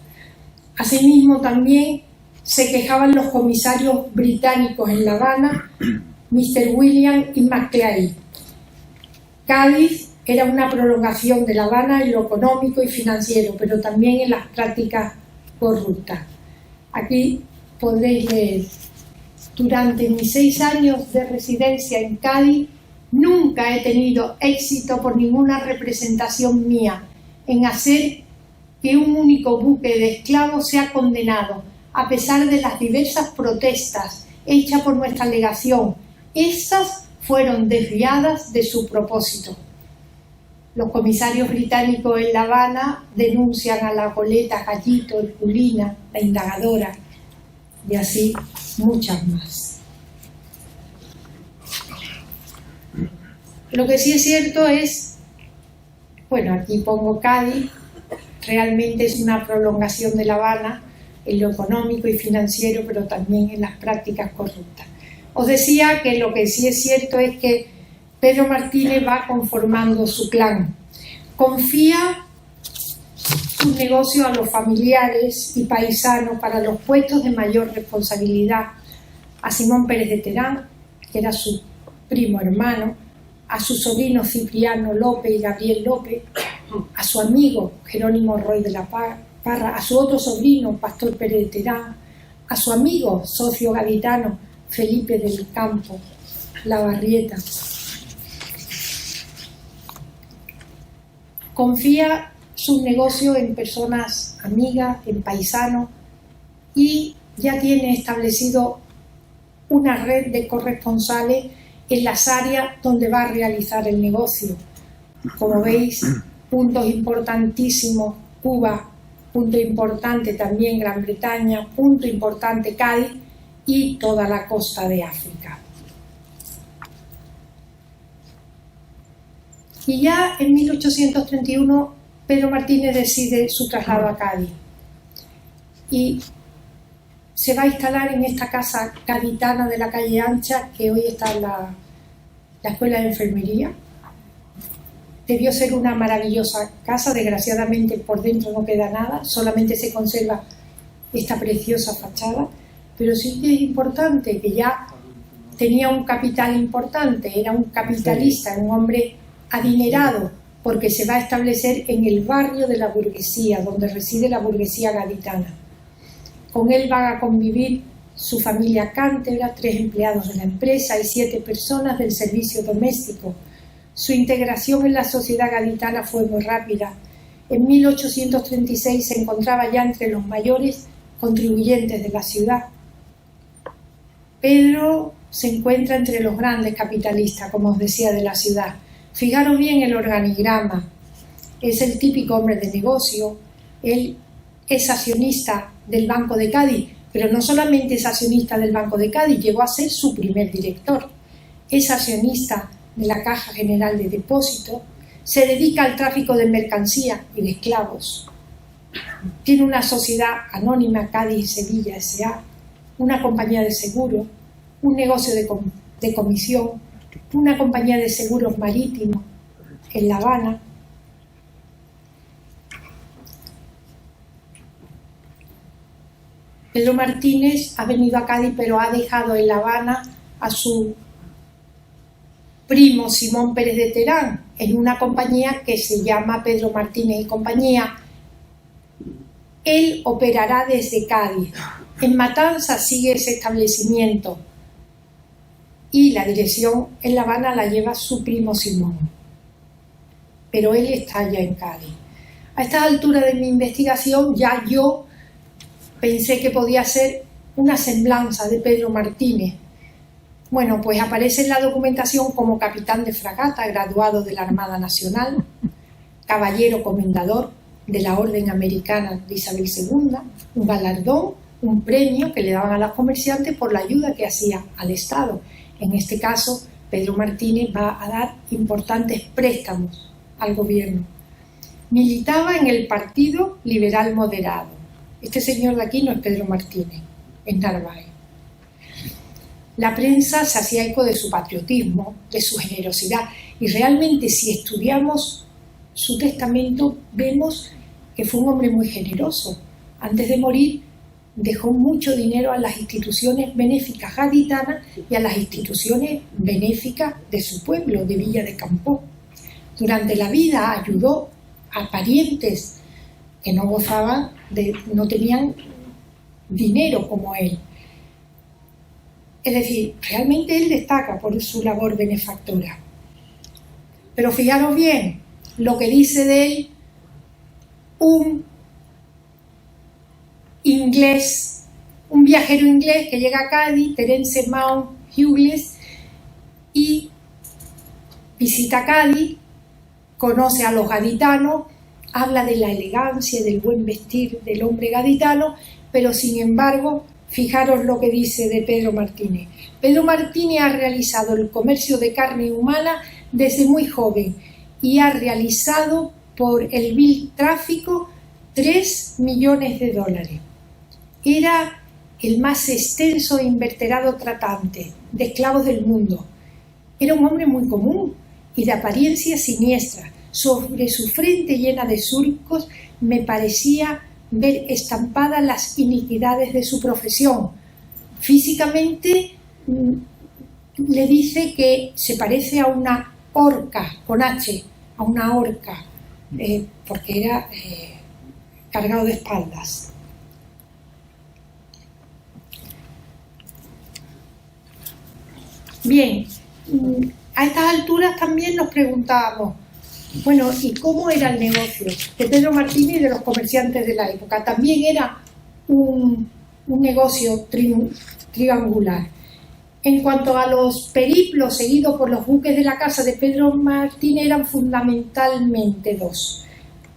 Asimismo, también se quejaban los comisarios británicos en La Habana, Mr. William y McClay. Cádiz era una prolongación de La Habana en lo económico y financiero, pero también en las prácticas corruptas. Aquí podréis leer: durante mis 6 años de residencia en Cádiz, nunca he tenido éxito por ninguna representación mía en hacer que un único buque de esclavos sea condenado, a pesar de las diversas protestas hechas por nuestra legación. Estas fueron desviadas de su propósito. Los comisarios británicos en La Habana denuncian a la goleta Gallito, Herculina, la Indagadora, y así muchas más. Lo que sí es cierto es, bueno, aquí pongo Cádiz, realmente es una prolongación de La Habana en lo económico y financiero, pero también en las prácticas corruptas. Os decía que lo que sí es cierto es que Pedro Martínez va conformando su clan. Confía sus negocios a los familiares y paisanos para los puestos de mayor responsabilidad. A Simón Pérez de Terán, que era su primo hermano, a sus sobrinos Cipriano López y Gabriel López, a su amigo Jerónimo Roy de la Parra, a su otro sobrino Pastor Pérez de Terán, a su amigo socio gaditano Felipe del Campo Lavarrieta. Confía sus negocios en personas amigas, en paisanos, y ya tiene establecido una red de corresponsales en las áreas donde va a realizar el negocio. Como veis, puntos importantísimos: Cuba, punto importante también Gran Bretaña, punto importante Cádiz y toda la costa de África. Y ya en 1831 Pedro Martínez decide su traslado a Cádiz y se va a instalar en esta casa gaditana de la calle Ancha, que hoy está en la Escuela de Enfermería. Debió ser una maravillosa casa, desgraciadamente por dentro no queda nada, solamente se conserva esta preciosa fachada, pero sí que es importante que ya tenía un capital importante, era un capitalista, un hombre adinerado, porque se va a establecer en el barrio de la burguesía, donde reside la burguesía gaditana. Con él van a convivir su familia cántabra, 3 empleados de la empresa y 7 personas del servicio doméstico. Su integración en la sociedad gaditana fue muy rápida. En 1836 se encontraba ya entre los mayores contribuyentes de la ciudad. Pedro se encuentra entre los grandes capitalistas, como os decía, de la ciudad. Fijaros bien el organigrama. Es el típico hombre de negocio. Él es accionista del Banco de Cádiz, pero no solamente es accionista del Banco de Cádiz, llegó a ser su primer director. Es accionista de la Caja General de Depósitos, se dedica al tráfico de mercancía y de esclavos. Tiene una sociedad anónima, Cádiz y Sevilla S.A., una compañía de seguro, un negocio de comisión, una compañía de seguros marítimos en La Habana. Pedro Martínez ha venido a Cádiz, pero ha dejado en La Habana a su primo Simón Pérez de Terán en una compañía que se llama Pedro Martínez y Compañía. Él operará desde Cádiz. En Matanzas sigue ese establecimiento y la dirección en La Habana la lleva su primo Simón, pero él está ya en Cádiz. A estas alturas de mi investigación ya yo pensé que podía ser una semblanza de Pedro Martínez. Bueno, pues aparece en la documentación como capitán de fragata, graduado de la Armada Nacional, caballero comendador de la Orden Americana de Isabel II, un galardón, un premio que le daban a los comerciantes por la ayuda que hacía al Estado. En este caso, Pedro Martínez va a dar importantes préstamos al gobierno. Militaba en el Partido Liberal Moderado. Este señor de aquí no es Pedro Martínez, es Narváez. La prensa se hacía eco de su patriotismo, de su generosidad, y realmente si estudiamos su testamento vemos que fue un hombre muy generoso. Antes de morir dejó mucho dinero a las instituciones benéficas gaditanas y a las instituciones benéficas de su pueblo, de Villa de Campó. Durante la vida ayudó a parientes que no gozaban no tenían dinero como él. Es decir, realmente él destaca por su labor benefactora. Pero fijaros bien lo que dice de él un inglés, un viajero inglés que llega a Cádiz, Terence Mount Hughes, y visita Cádiz, conoce a los gaditanos, habla de la elegancia y del buen vestir del hombre gaditano, pero sin embargo, fijaros lo que dice de Pedro Martínez. Pedro Martínez ha realizado el comercio de carne humana desde muy joven y ha realizado por el vil tráfico 3 millones de dólares. Era el más extenso e inverterado tratante de esclavos del mundo. Era un hombre muy común y de apariencia siniestra. Sobre su frente llena de surcos me parecía ver estampadas las iniquidades de su profesión. Físicamente le dice que se parece a una orca, con H, a una orca, porque era cargado de espaldas. Bien, a estas alturas también nos preguntábamos, bueno, ¿y cómo era el negocio de Pedro Martínez y de los comerciantes de la época? También era un negocio triangular. En cuanto a los periplos seguidos por los buques de la casa de Pedro Martínez, eran fundamentalmente 2: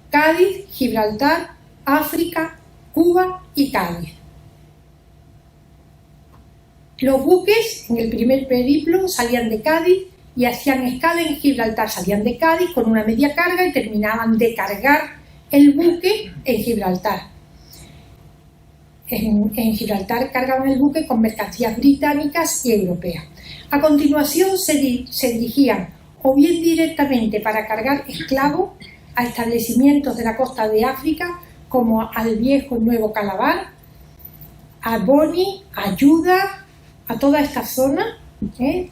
Cádiz, Gibraltar, África, Cuba y Cádiz. Los buques en el primer periplo salían de Cádiz y hacían escala en Gibraltar. Salían de Cádiz con una media carga y terminaban de cargar el buque en Gibraltar. En Gibraltar cargaban el buque con mercancías británicas y europeas. A continuación se dirigían o bien directamente para cargar esclavos a establecimientos de la costa de África como al Viejo y Nuevo Calabar, a Boni, a Ayuda, a toda esta zona,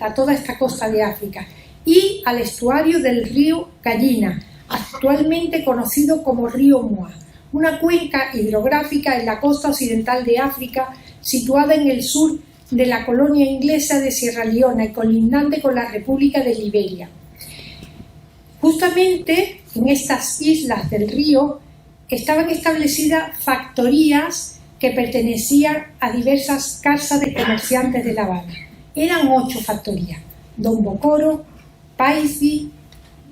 a toda esta costa de África, y al estuario del río Gallina, actualmente conocido como río Moa, una cuenca hidrográfica en la costa occidental de África, situada en el sur de la colonia inglesa de Sierra Leona y colindante con la República de Liberia. Justamente en estas islas del río estaban establecidas factorías que pertenecían a diversas casas de comerciantes de La Habana. Eran 8 factorías: Don Bocoro, Paisi,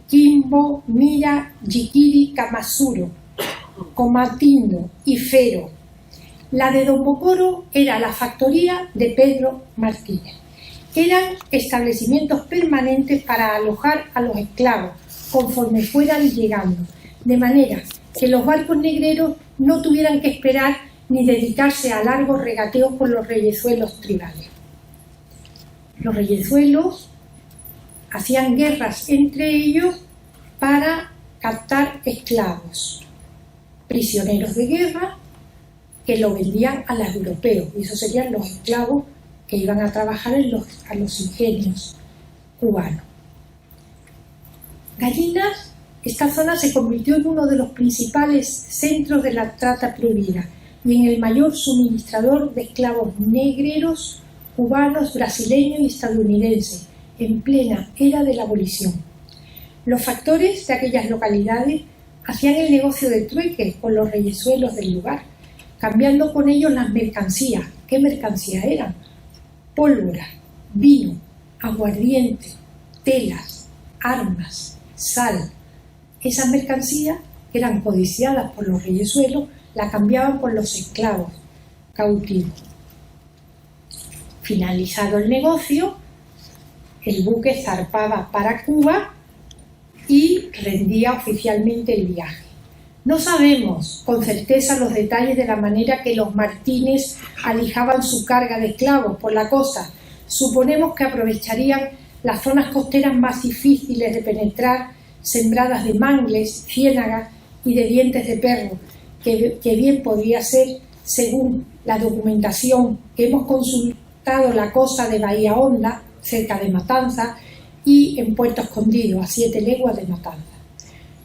Quimbo, Mira, Yiquiri, Camasuro, Comatindo y Fero. La de Don Bocoro era la factoría de Pedro Martínez. Eran establecimientos permanentes para alojar a los esclavos conforme fueran llegando, de manera que los barcos negreros no tuvieran que esperar ni dedicarse a largos regateos por los reyezuelos tribales. Los reyezuelos hacían guerras entre ellos para captar esclavos, prisioneros de guerra que lo vendían a los europeos, y esos serían los esclavos que iban a trabajar a los ingenios cubanos. Gallinas, esta zona se convirtió en uno de los principales centros de la trata prohibida y en el mayor suministrador de esclavos negreros, cubanos, brasileños y estadounidenses, en plena era de la abolición. Los factores de aquellas localidades hacían el negocio de trueque con los reyezuelos del lugar, cambiando con ellos las mercancías. ¿Qué mercancías eran? Pólvora, vino, aguardiente, telas, armas, sal. Esas mercancías, que eran codiciadas por los reyezuelos, la cambiaban por los esclavos cautivos. Finalizado el negocio, el buque zarpaba para Cuba y rendía oficialmente el viaje. No sabemos con certeza los detalles de la manera que los Martínez alijaban su carga de esclavos por la costa. Suponemos que aprovecharían las zonas costeras más difíciles de penetrar, sembradas de mangles, ciénagas y de dientes de perro, que bien podría ser, según la documentación que hemos consultado, la costa de Bahía Honda, cerca de Matanza, y en Puerto Escondido, a 7 leguas de Matanza.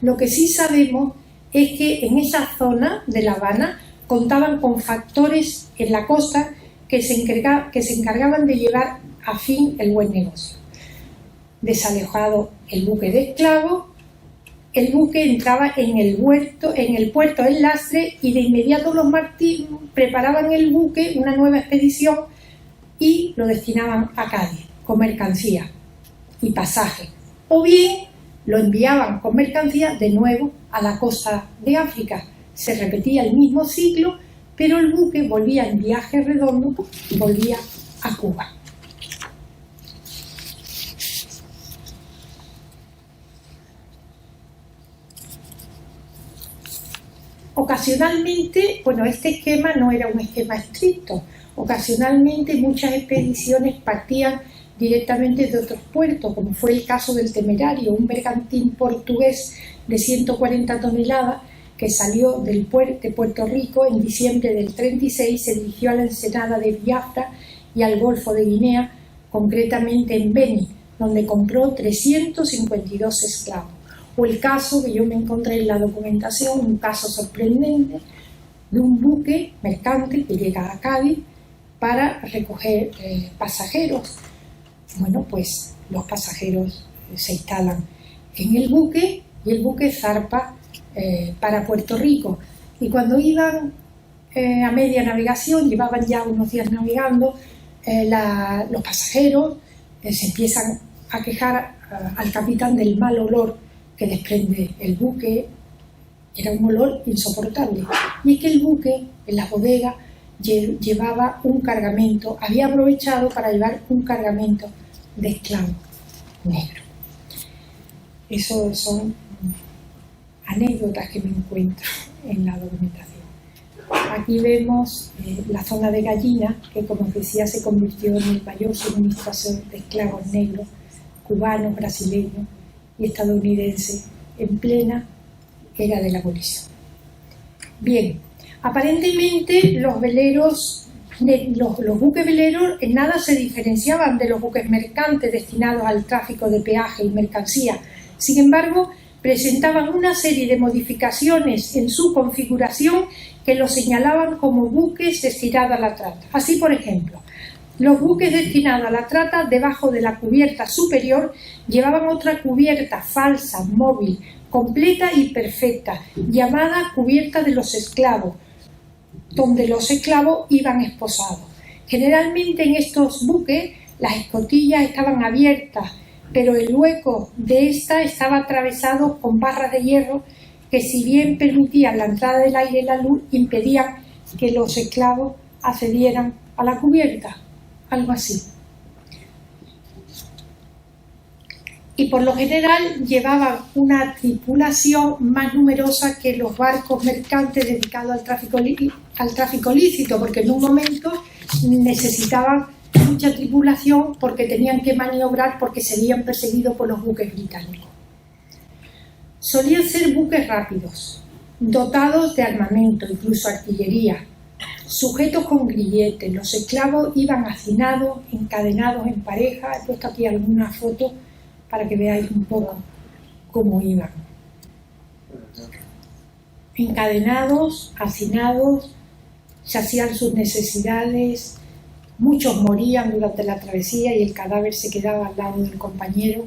Lo que sí sabemos es que en esa zona de La Habana contaban con factores en la costa que se encargaban de llevar a fin el buen negocio. Desalojado el buque de esclavos, el buque entraba en el puerto del lastre y de inmediato los Martínez preparaban el buque, una nueva expedición, y lo destinaban a Cádiz con mercancía y pasaje, o bien lo enviaban con mercancía de nuevo a la costa de África. Se repetía el mismo ciclo, pero el buque volvía en viaje redondo y volvía a Cuba. Ocasionalmente, bueno, este esquema no era un esquema estricto. Ocasionalmente muchas expediciones partían directamente de otros puertos, como fue el caso del Temerario, un bergantín portugués de 140 toneladas que salió de Puerto Rico en diciembre del 36, se dirigió a la ensenada de Biafra y al Golfo de Guinea, concretamente en Beni, donde compró 352 esclavos. O el caso que yo me encontré en la documentación, un caso sorprendente de un buque mercante que llega a Cádiz para recoger pasajeros. Bueno, pues los pasajeros se instalan en el buque y el buque zarpa para Puerto Rico. Y cuando iban a media navegación, llevaban ya unos días navegando, los pasajeros se empiezan a quejar al capitán del mal olor que desprende el buque. Era un olor insoportable. Y es que el buque, en la bodega, llevaba un cargamento, había aprovechado para llevar un cargamento de esclavos negros. Eso son anécdotas que me encuentro en la documentación. Aquí vemos la zona de Gallina, que como decía se convirtió en el mayor suministrador de esclavos negros, cubanos, brasileños y estadounidenses en plena era de la abolición. Bien, aparentemente los veleros, los buques veleros en nada se diferenciaban de los buques mercantes destinados al tráfico de peaje y mercancía. Sin embargo, presentaban una serie de modificaciones en su configuración que los señalaban como buques destinados a la trata. Así, por ejemplo, los buques destinados a la trata, debajo de la cubierta superior, llevaban otra cubierta falsa, móvil, completa y perfecta, llamada cubierta de los esclavos, donde los esclavos iban esposados. Generalmente en estos buques las escotillas estaban abiertas, pero el hueco de esta estaba atravesado con barras de hierro que, si bien permitían la entrada del aire y la luz, impedían que los esclavos accedieran a la cubierta, algo así. Y por lo general llevaban una tripulación más numerosa que los barcos mercantes dedicados al tráfico ilícito, porque en un momento necesitaban mucha tripulación porque tenían que maniobrar, porque serían perseguidos por los buques británicos. Solían ser buques rápidos, dotados de armamento, incluso artillería, sujetos con grilletes. Los esclavos iban hacinados, encadenados en pareja. He puesto aquí alguna foto para que veáis un poco cómo iban. Encadenados, hacinados, se hacían sus necesidades. Muchos morían durante la travesía y el cadáver se quedaba al lado del compañero.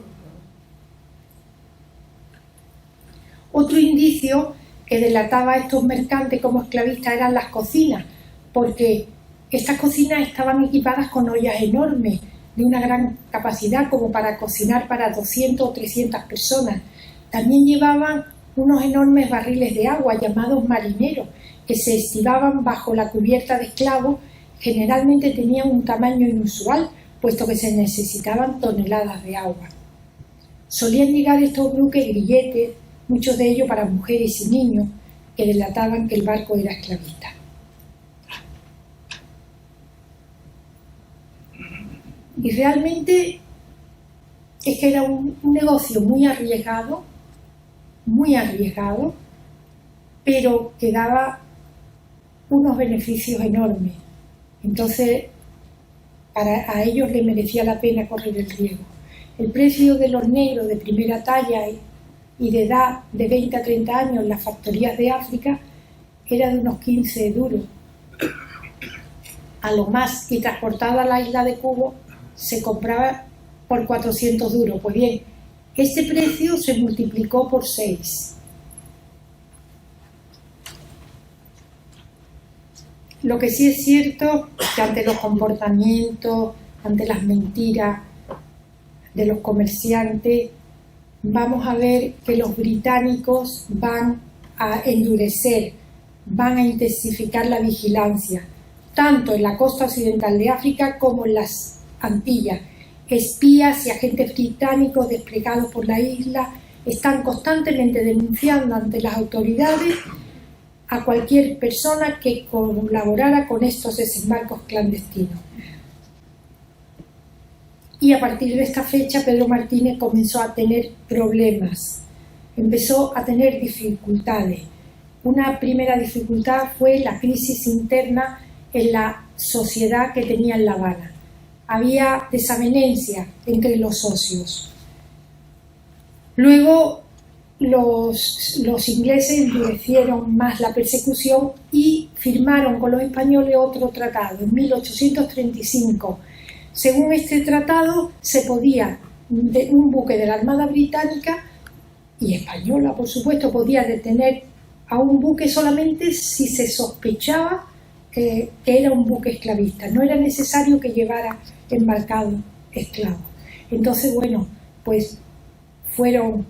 Otro indicio que delataba a estos mercantes como esclavistas eran las cocinas, porque estas cocinas estaban equipadas con ollas enormes, de una gran capacidad, como para cocinar para 200 o 300 personas. También llevaban unos enormes barriles de agua llamados marineros, que se estivaban bajo la cubierta de esclavos. Generalmente tenían un tamaño inusual, puesto que se necesitaban toneladas de agua. Solían llegar estos buques grilletes, muchos de ellos para mujeres y niños, que delataban que el barco era esclavista. Y realmente es que era un negocio muy arriesgado, pero que daba unos beneficios enormes. Entonces, a ellos les merecía la pena correr el riesgo. El precio de los negros de primera talla y de edad de 20 a 30 años en las factorías de África era de unos 15 duros. A lo más, y transportada a la isla de Cuba, se compraba por 400 duros. Pues bien, este precio se multiplicó por 6. Lo que sí es cierto es que ante los comportamientos, ante las mentiras de los comerciantes, vamos a ver que los británicos van a endurecer, van a intensificar la vigilancia, tanto en la costa occidental de África como en las Antillas. Espías y agentes británicos desplegados por la isla están constantemente denunciando ante las autoridades a cualquier persona que colaborara con estos desembarcos clandestinos. Y a partir de esta fecha Pedro Martínez comenzó a tener problemas, empezó a tener dificultades. Una primera dificultad fue la crisis interna en la sociedad que tenía en La Habana. Había desavenencia entre los socios. Luego los ingleses endurecieron más la persecución y firmaron con los españoles otro tratado en 1835. Según este tratado, se podía, un buque de la Armada Británica y española, por supuesto, podía detener a un buque solamente si se sospechaba que era un buque esclavista. No era necesario que llevara embarcado esclavos. Entonces, bueno, pues fueron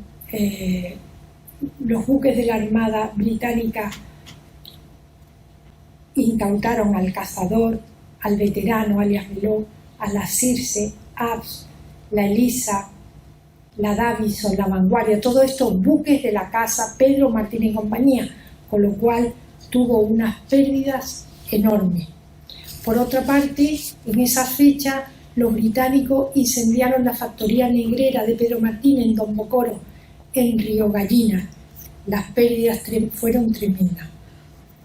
los buques de la Armada Británica, incautaron al Cazador, al Veterano, alias Meló, a la Circe, Abs, la Elisa, la Davison, la Vanguardia, todos estos buques de la casa Pedro Martínez y compañía, con lo cual tuvo unas pérdidas enormes. Por otra parte, en esa fecha los británicos incendiaron la factoría negrera de Pedro Martínez en Don Bocoro, en Río Gallina. Las pérdidas fueron tremendas.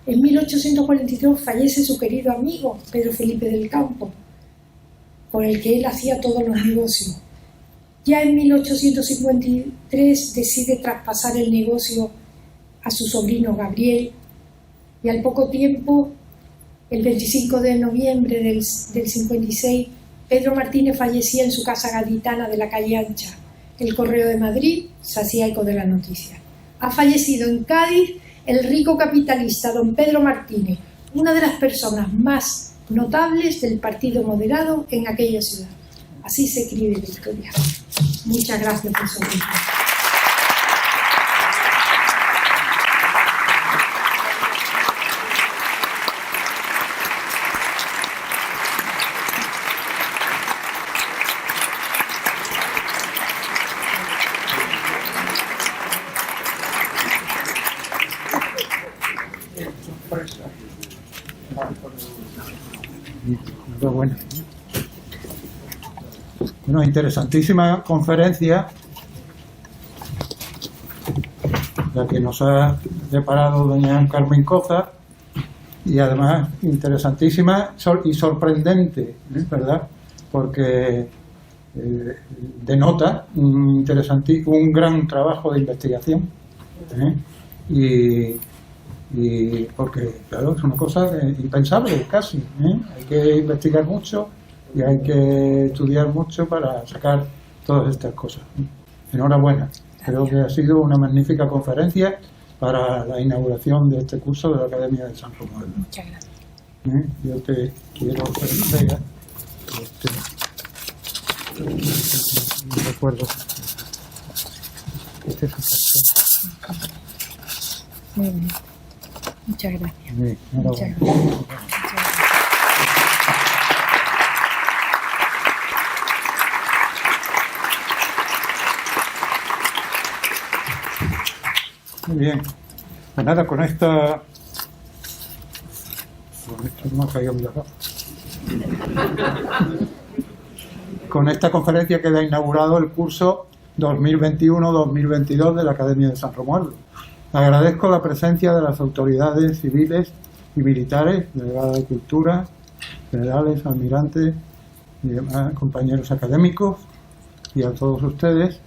En 1842 fallece su querido amigo Pedro Felipe del Campo, con el que él hacía todos los negocios. Ya en 1853 decide traspasar el negocio a su sobrino Gabriel, y al poco tiempo, el 25 de noviembre del 56, Pedro Martínez fallecía en su casa gaditana de la calle Ancha. El Correo de Madrid se hacía eco de la noticia. Ha fallecido en Cádiz el rico capitalista don Pedro Martínez, una de las personas más notables del Partido Moderado en aquella ciudad. Así se escribe la historia. Muchas gracias por su atención. Bueno, interesantísima conferencia la que nos ha preparado doña Carmen Coza, y además interesantísima y sorprendente, ¿verdad? Porque denota un gran trabajo de investigación, y porque, claro, es una cosa impensable casi, hay que investigar mucho y hay que estudiar mucho para sacar todas estas cosas. Enhorabuena, creo que ha sido una magnífica conferencia para la inauguración de este curso de la Academia de San Romualdo. Muchas gracias. Yo te quiero hacer entrega. No recuerdo. Este es Muy bien. Muchas gracias. Muchas Muchas gracias. gracias. Muy bien. Pues nada, con esta conferencia queda inaugurado el curso 2021-2022 de la Academia de San Romualdo. Agradezco la presencia de las autoridades civiles y militares, delegada de Cultura, generales, almirantes y demás compañeros académicos, y a todos ustedes.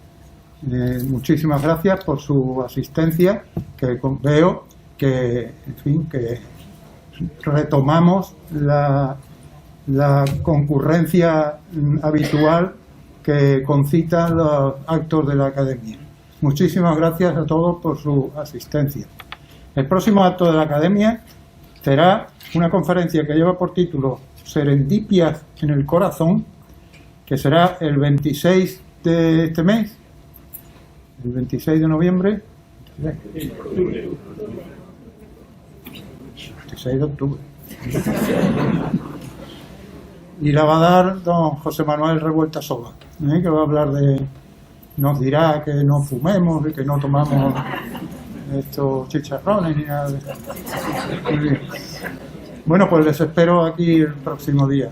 Muchísimas gracias por su asistencia, que veo que, en fin, que retomamos la concurrencia habitual que concitan los actos de la Academia. Muchísimas gracias a todos por su asistencia. El próximo acto de la Academia será una conferencia que lleva por título Serendipias en el Corazón, que será el 26 de este mes, el 26 de noviembre, 26 de octubre. Y la va a dar don José Manuel Revuelta Soba, que va a hablar nos dirá que no fumemos y que no tomamos estos chicharrones ni nada de eso. Muy bien. Bueno, pues les espero aquí el próximo día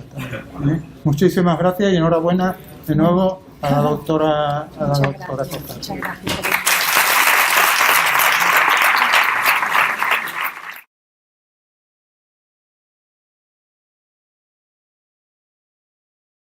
también. Muchísimas gracias y enhorabuena de nuevo a la doctora Costa.